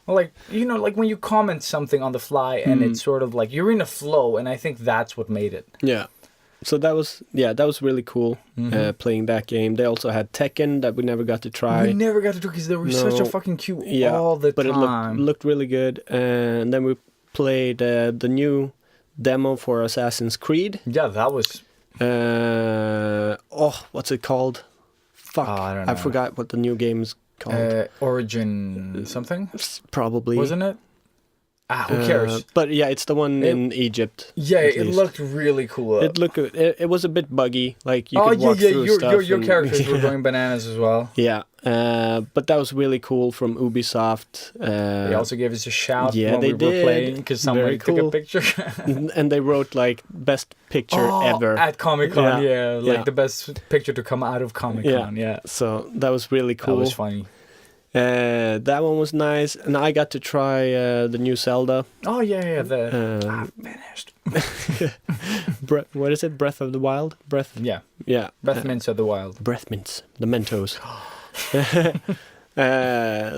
well, like you know, like when you comment something on the fly and it's sort of like you're in a flow, and I think that's what made it. Yeah. So that was really cool playing that game. They also had Tekken that we never got to try. We never got to do because they were such a No. fucking cute Yeah, all the but time. it looked really good. And then we played the new demo for Assassin's Creed. Yeah, that was. What's it called? Fuck, I don't know. forgot what the new game's called. Origin something, Probably wasn't it? Who cares? But yeah, it's the one in Egypt. Yeah, at it least. looked really cool. It looked good. It was a bit buggy. Like you could walk through stuff. Your and- characters were going bananas as well. Yeah, but that was really cool from Ubisoft. They also gave us a shout yeah, when they we were did. playing because someone Very took a cool. picture. And they wrote like best picture ever. At Comic Con, Yeah. like Yeah. the best picture to come out of Comic Con. Yeah, So that was really that cool. was funny. That one was nice, and I got to try the new Zelda. Oh yeah. Um, Finished. What is it? Breath of the Wild. Yeah, Yeah. Breath Mints of the Wild. Breath mints. The Mentos.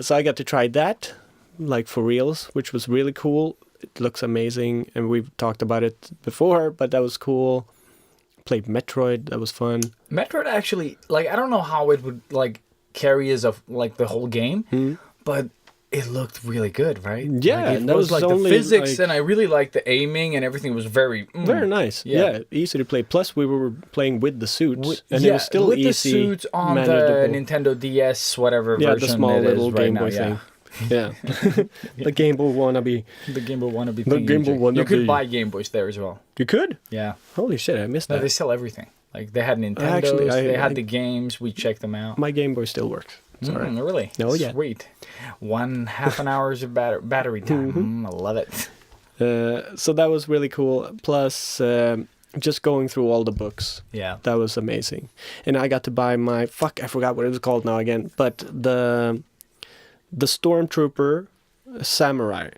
So I got to try that, like for reals, which was really cool. It looks amazing, and we've talked about it before, but that was cool. Played Metroid. That was fun. Metroid actually, like I don't know how it would like carry as of like the whole game, but it looked really good, right? Yeah, like, it and that was like the only, physics, like- and I really liked the aiming and everything was very Very nice. Yeah. Yeah. Easy to play. Plus, we were playing with the suits, and yeah, it was still with easy. the suits on the manageable. Nintendo DS, whatever Yeah, version the small it is little right Game now, Boy yeah. thing. Yeah, the Game Boy wannabe. The Game Boy wannabe. The Game Boy wannabe. You could buy Game Boys there as well. You could. Yeah. Holy shit! I missed No, that. they sell everything. Like they had Nintendos, Actually, they had I- the games. We checked them out. My Game Boy still works. Sorry. Really? Oh, yeah. Sweet. 1.5 an hours of battery time. I love it. So that was really cool. Plus, just going through all the books. Yeah. That was amazing. And I got to buy my I forgot what it was called now again. But the Stormtrooper Samurai.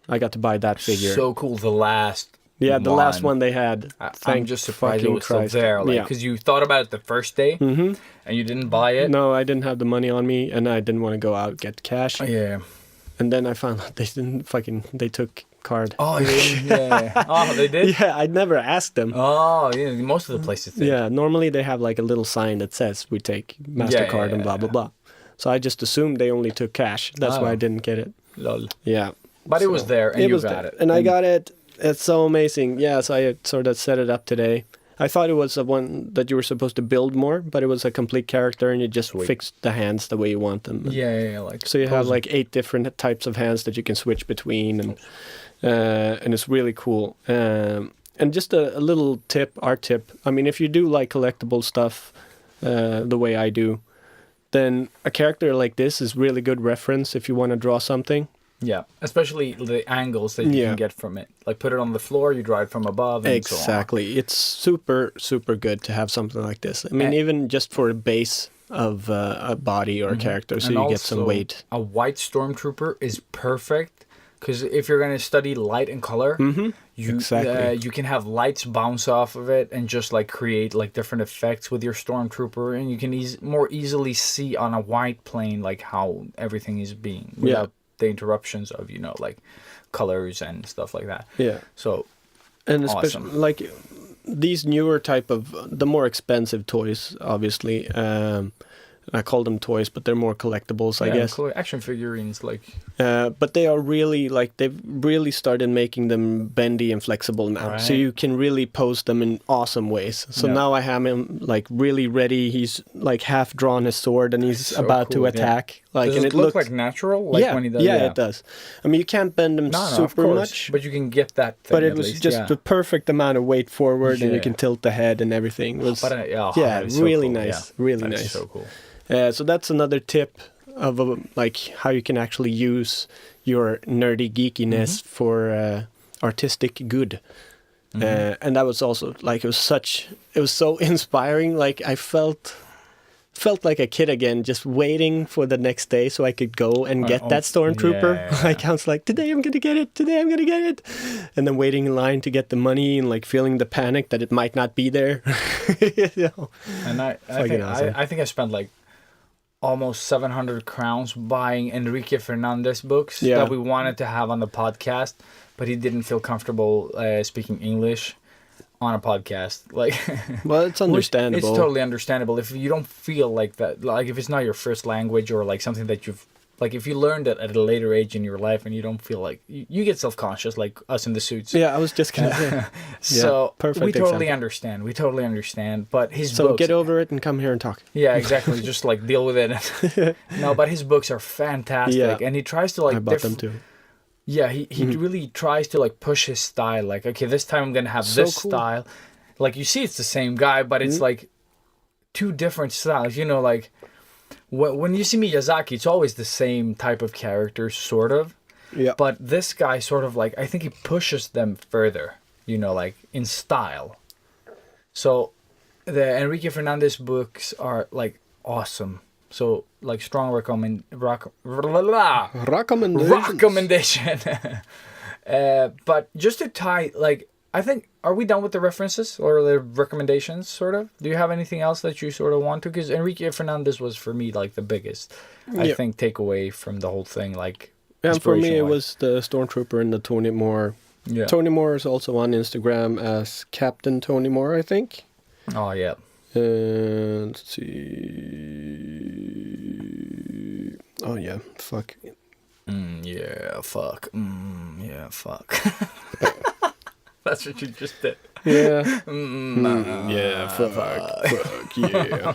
I got to buy that figure. So cool. The last. Yeah, the last one they had. I'm Thank just surprised it fucking was Christ. still there. Like, Yeah. because you thought about it the first day, and you didn't buy it. No, I didn't have the money on me, and I didn't want to go out and get cash. Yeah. And then I found out they took card. Oh yeah. Oh, they did. Yeah, I'd never asked them. Oh yeah. Most of the places did. Yeah, normally they have like a little sign that says we take MasterCard and blah, blah, blah. So I just assumed they only took cash. That's why I didn't get it. Lol. Yeah. But it was there, and It you was got there. it. And I got it. It's so amazing. Yeah, so I sort of set it up today. I thought it was the one that you were supposed to build more, but it was a complete character and you just fixed the hands the way you want them. Yeah, like. So you have posing. like 8 different types of hands that you can switch between, and it's really cool. And just a little art tip. I mean, if you do like collectible stuff the way I do, then a character like this is really good reference if you want to draw something. Yeah, especially the angles that you can get from it. Like put it on the floor, you draw it from above. And Exactly. It's super, super good to have something like this. I mean, even just for a base of a body or a character, so And you get some also, weight. A white stormtrooper is perfect because if you're going to study light and color, You can have lights bounce off of it and just like create like different effects with your stormtrooper, and you can more easily see on a white plane like how everything is being without the interruptions of like colors and stuff like that. Yeah. So, and especially like these newer type of the more expensive toys, obviously. I call them toys, but they're more collectibles, I guess. Action figurines, like. But they are really they've really started making them bendy and flexible now, so you can really pose them in awesome ways. So now I have him like really ready. He's like half drawn his sword and he's about to attack. Like, does and it look like natural? Like when he does, it does. I mean, you can't bend them super much, but you can get that thing. But it was just the perfect amount of weight forward, and you can tilt the head and everything. It was really nice, really nice. Is so cool. So that's another tip of like how you can actually use your nerdy geekiness for artistic good. And that was also like it was so inspiring. Like I felt like a kid again, just waiting for the next day so I could go and get that stormtrooper. Like I was like, today I'm gonna get it, and then waiting in line to get the money and like feeling the panic that it might not be there. And I think I spent like almost 700 crowns buying Enrique Fernandez books that we wanted to have on the podcast, but he didn't feel comfortable speaking English on a podcast. Like, well, it's understandable. It's totally understandable if you don't feel like that. Like, if it's not your first language or like something that you've like, if you learned it at a later age in your life and you don't feel like you get self-conscious, like us in the suits. Yeah, I was just gonna say. So perfect we totally example. understand. We totally understand. But his so books, get over it and come here and talk. Yeah, exactly. Just like deal with it. No, but his books are fantastic, and he tries to like. I bought them too. Yeah, he really tries to like push his style. Like, okay, this time I'm gonna have this style. Like, you see, it's the same guy, but it's like two different styles. You know, like. When you see Miyazaki, it's always the same type of characters, sort of. Yeah. But this guy sort of like, I think he pushes them further, like in style. So the Enrique Fernandez books are like awesome. So like strong recommendation. But just to tie, like, I think, are we done with the references or the recommendations, sort of? Do you have anything else that you sort of want to? Because Enrique Fernandez was, for me, like, the biggest, I think, takeaway from the whole thing, like, and for me, it was the Stormtrooper and the Tony Moore. Yeah. Tony Moore is also on Instagram as Captain Tony Moore, I think. Oh, yeah. Let's see. Oh, yeah. Fuck. Yeah, fuck. Yeah, fuck. That's what you just did. Yeah. Yeah, fuck, yeah.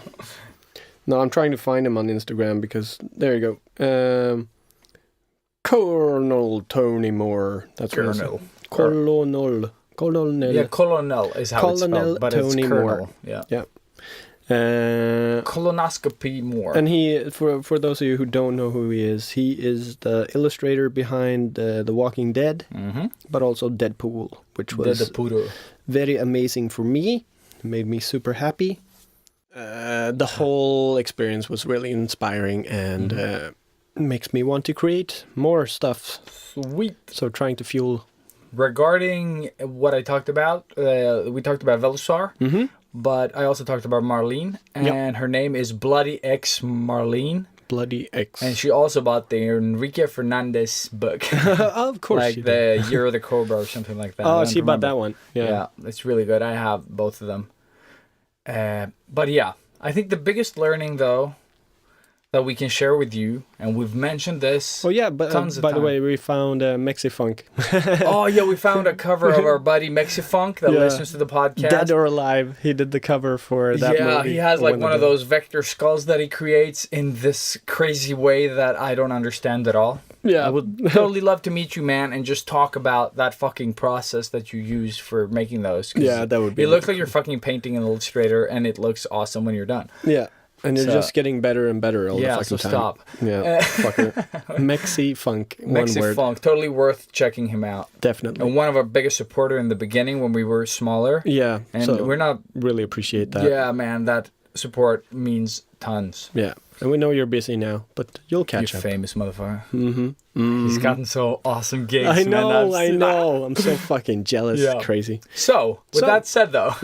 No, I'm trying to find him on Instagram because, there you go. Colonel Tony Moore. That's what I said. Colonel. Yeah, Colonel is how it's spelled, but Tony it's Colonel. Moore. Yeah. Colonoscopy Moore. And he, for those of you who don't know who he is the illustrator behind The Walking Dead, but also Deadpool, which was very amazing for me. It made me super happy. The whole experience was really inspiring and makes me want to create more stuff. Sweet. So trying to fuel. Regarding what I talked about, we talked about Velusar. But I also talked about Marlene, and her name is Bloody X Marlene. Bloody X. And she also bought the Enrique Fernandez book. Of course, like the Year of the Cobra or something like that. Oh, she bought that one. Yeah, it's really good. I have both of them. But yeah, I think the biggest learning though that we can share with you, and we've mentioned this. Oh yeah, but by the way, we found Mexifunk. Oh yeah, we found a cover of our buddy Mexifunk that listens to the podcast. Dead or alive, he did the cover for that movie. Yeah, he has like one of those vector skulls that he creates in this crazy way that I don't understand at all. Yeah, I would totally love to meet you, man, and just talk about that fucking process that you use for making those. Yeah, that would be. It looks like you're fucking painting in Illustrator, and it looks awesome when you're done. Yeah. And you're just getting better and better all the fucking time. Stop. Yeah, fucker. Mexifunk, one word. Mexifunk, totally worth checking him out. Definitely. And one of our biggest supporter in the beginning when we were smaller. Yeah, and so we're not... Really appreciate that. Yeah, man, that support means tons. Yeah. And we know you're busy now, but you'll You catch up. famous motherfucker. Mm-hmm. He's gotten so awesome gigs. I man. know, I've I seen- know. I'm so fucking jealous. Yeah. Crazy. So, with that said, though,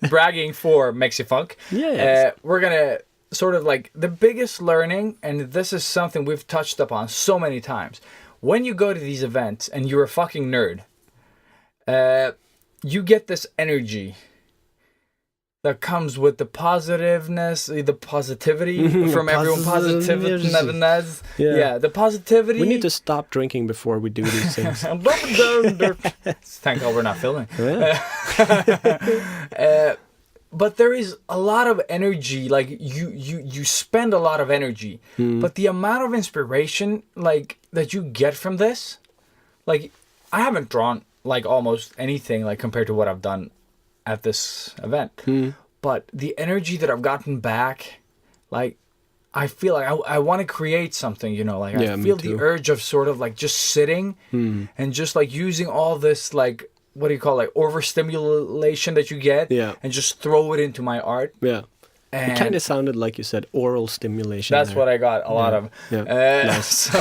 bragging for Mexifunk, Yes. we're gonna sort of like the biggest learning, and this is something we've touched upon so many times. When you go to these events and you're a fucking nerd, you get this energy that comes with the positiveness, the positivity from everyone. Positiveness. Yeah, the positivity. We need to stop drinking before we do these things. Thank God we're not filming. Yeah. But there is a lot of energy. Like you spend a lot of energy, but the amount of inspiration like that you get from this, like I haven't drawn like almost anything like compared to what I've done at this event, but the energy that I've gotten back, like I feel like I want to create something, you know, like I feel the urge of sort of like just sitting and just like using all this like, what do you call it, like overstimulation that you get, and just throw it into my art. Yeah. And It kind of sounded like you said oral stimulation. that's there. what I got a lot of. Yeah. Nice. So,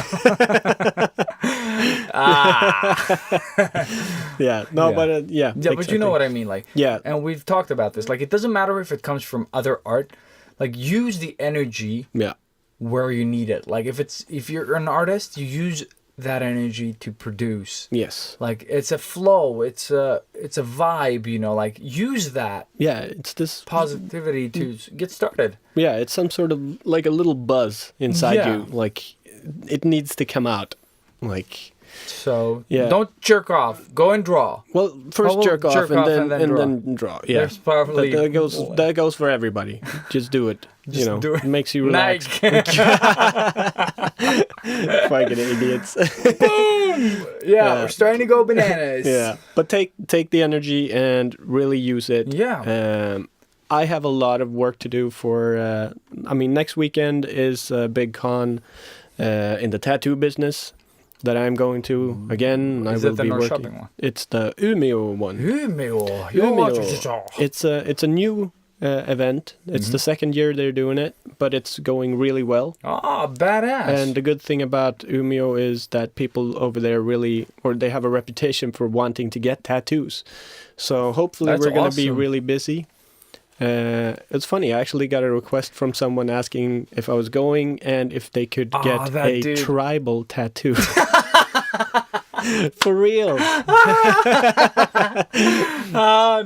Yeah. No, Yeah. but yeah, but you know what I mean, like, Yeah. and we've talked about this. Like, it doesn't matter if it comes from other art. Like, use the energy Yeah. where you need it. Like, if you're an artist, you use that energy to produce. Yes. Like, it's a flow, it's a vibe, you know, like use that Yeah. It's this positivity to get started. Yeah. It's some sort of like a little buzz inside Yeah. you. Like it needs to come out. Like, So Yeah. don't jerk off. Go and draw. well, first Well, jerk off jerk and off then and then and draw. then draw. Yeah. There's probably That goes for everybody. Just do it. You know, do it. it makes you relax. Nike. Fucking idiots. Yeah, we're starting to go bananas. Yeah, but take the energy and really use it. Yeah. I have a lot of work to do for. I mean, next weekend is a big con in the tattoo business that I'm going to again. Is I it will the be Norrköping working. one? It's the Umeå one. Umeå. Umeå. It's a new event. It's the second year they're doing it, but it's going really well. Ah, badass. And the good thing about Umeå is that people over there really, or they have a reputation for wanting to get tattoos. So hopefully That's we're going to be awesome. really busy. It's funny, I actually got a request from someone asking if I was going and if they could get that a dude. tribal tattoo. For real.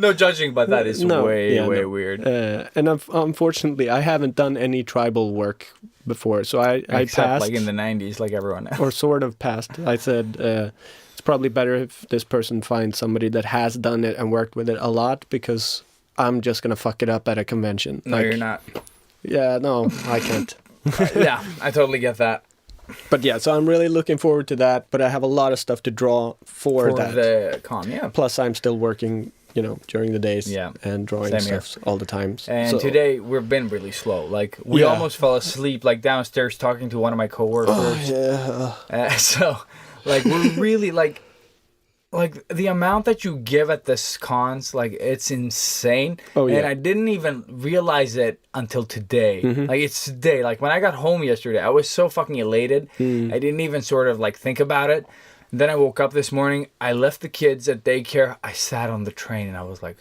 No judging, but that is way weird. And unfortunately, I haven't done any tribal work before, so I Except passed. like in the 90s, like everyone else. Or sort of passed. I said it's probably better if this person finds somebody that has done it and worked with it a lot, because I'm just gonna fuck it up at a convention. No, you're not. Yeah, no, I can't. Yeah, I totally get that. But yeah, so I'm really looking forward to that. But I have a lot of stuff to draw for that. the con, yeah. Plus, I'm still working, you know, during the days and drawing Same here. stuff all the time. And So- today we've been really slow. Like we Yeah. almost fell asleep, like downstairs talking to one of my coworkers. So, like we're really like the amount that you give at this cons, like it's insane. Oh, yeah. And I didn't even realize it until today. Like it's today. Like when I got home yesterday, I was so fucking elated. I didn't even sort of like think about it. And then I woke up this morning. I left the kids at daycare. I sat on the train and I was like,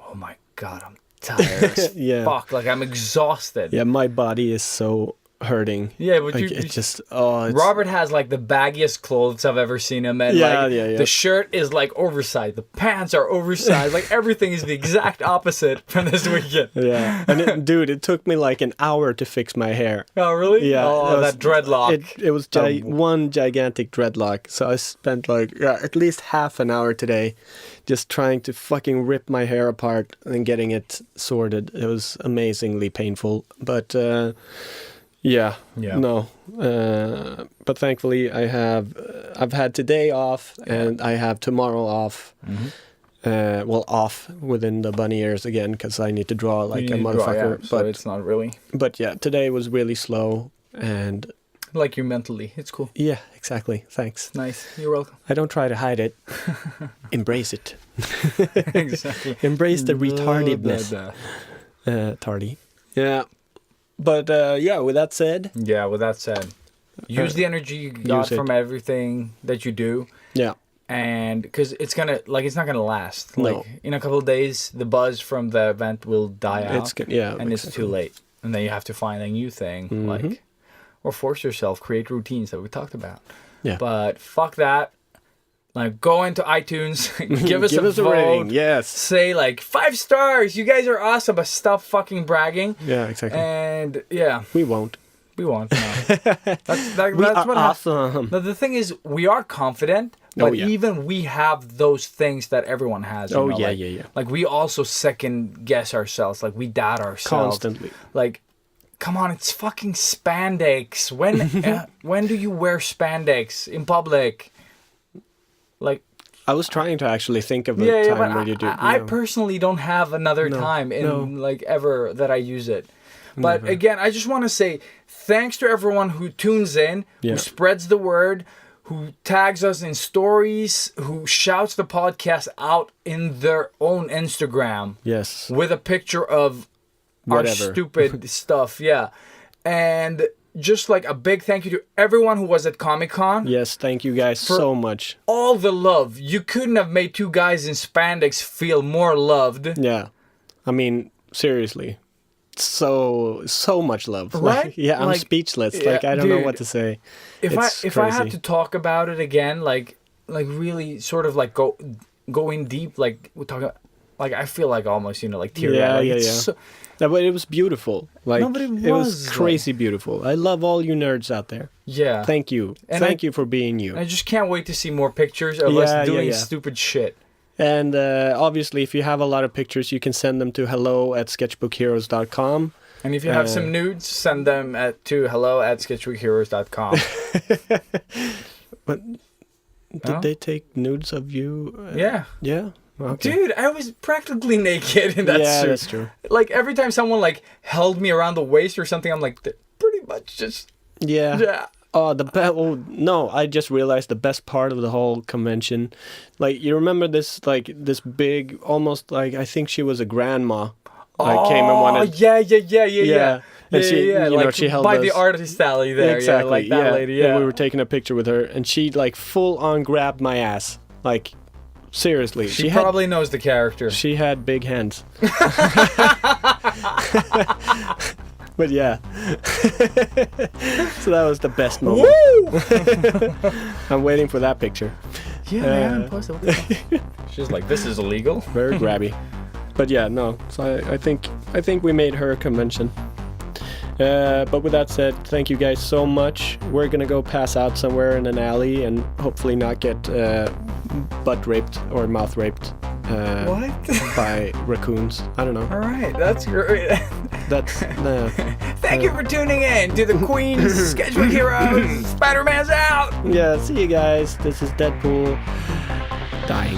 oh my God, I'm tired as Yeah. fuck. Like I'm exhausted. Yeah, my body is so hurting. Yeah, but Like, you it's just it's, Robert has like the baggiest clothes I've ever seen him in. Yeah, like, yeah. The shirt is like oversized. The pants are oversized. Like everything is the exact opposite from this weekend. Yeah, and dude, it took me like an hour to fix my hair. Oh, really? Yeah, Oh, it was- that dreadlock. It was one gigantic dreadlock. So I spent like at least half an hour today just trying to fucking rip my hair apart and getting it sorted. It was amazingly painful, but yeah. No. But thankfully I've had today off and I have tomorrow off. Well, off within the bunny ears again, because I need to draw like You a need to draw, motherfucker. yeah, so it's not really But yeah, today was really slow, and like you mentally. It's cool. yeah, exactly. Thanks. Nice. You're welcome. I don't try to hide it. Embrace it. Exactly. Embrace the retardedness. Tardy. Yeah. But with that said. Yeah, with that said, use the energy you got from everything that you do. Yeah. And because it's not gonna last. No. Like in a couple of days, the buzz from the event will die out. It's too late, and then you have to find a new thing, like, or force yourself, create routines that we talked about. Yeah. But fuck that. Like, go into iTunes, give us a vote, rating. Yes. Say like 5 stars. You guys are awesome, but stop fucking bragging. Yeah, exactly. And yeah, we won't. We won't. No. That's what awesome. The thing is, we are confident, but even we have those things that everyone has. Yeah. Like, we also second guess ourselves. Like, we doubt ourselves constantly. Like, come on, it's fucking spandex. When do you wear spandex in public? Like, I was trying to actually think of a time where you do. I personally don't have another time in like ever that I use it. But again, I just want to say thanks to everyone who tunes in, who spreads the word, who tags us in stories, who shouts the podcast out in their own Instagram. Yes. With a picture of whatever. Our stupid stuff. Yeah. And just like a big thank you to everyone who was at Comic Con. Yes, thank you guys so much. All the love. You couldn't have made 2 guys in spandex feel more loved. Yeah. I mean, seriously. So much love. Right? Like, I'm speechless. Yeah, like, I don't know what to say. If I had to talk about it again, like really sort of like going deep, like we're talking, like I feel like almost, like teary. No, but it was beautiful. Like, no, but it was crazy beautiful. I love all you nerds out there. Yeah. Thank you. Thank you for being you. I just can't wait to see more pictures of us doing stupid shit. And obviously, if you have a lot of pictures, you can send them to hello@sketchbookheroes.com. And if you have some nudes, send them to hello@sketchbookheroes.com. But did they take nudes of you? Yeah. Yeah? Okay. Dude, I was practically naked in that suit. Yeah, that's true. Like, every time someone, like, held me around the waist or something, I'm like, pretty much just... Yeah. Oh, no, I just realized the best part of the whole convention. Like, you remember this big, almost like, I think she was a grandma. Came and wanted... Yeah. And she, like, she held by the artist alley there. Exactly. Yeah, like that lady, yeah. And we were taking a picture with her, and she, like, full on grabbed my ass. Like, seriously. She probably knows the character. She had big hands. But yeah. So that was the best moment. Woo! I'm waiting for that picture. Yeah, man. Post it. She's like, this is illegal. Very grabby. But yeah, no. So I think we made her a convention. But with that said, thank you guys so much. We're gonna go pass out somewhere in an alley and hopefully not get butt raped or mouth raped. What? By raccoons. I don't know. All right, that's great. That's Thank you for tuning in to the Queen's Sketchbook Heroes. Spider-Man's out. Yeah, see you guys. This is Deadpool dying.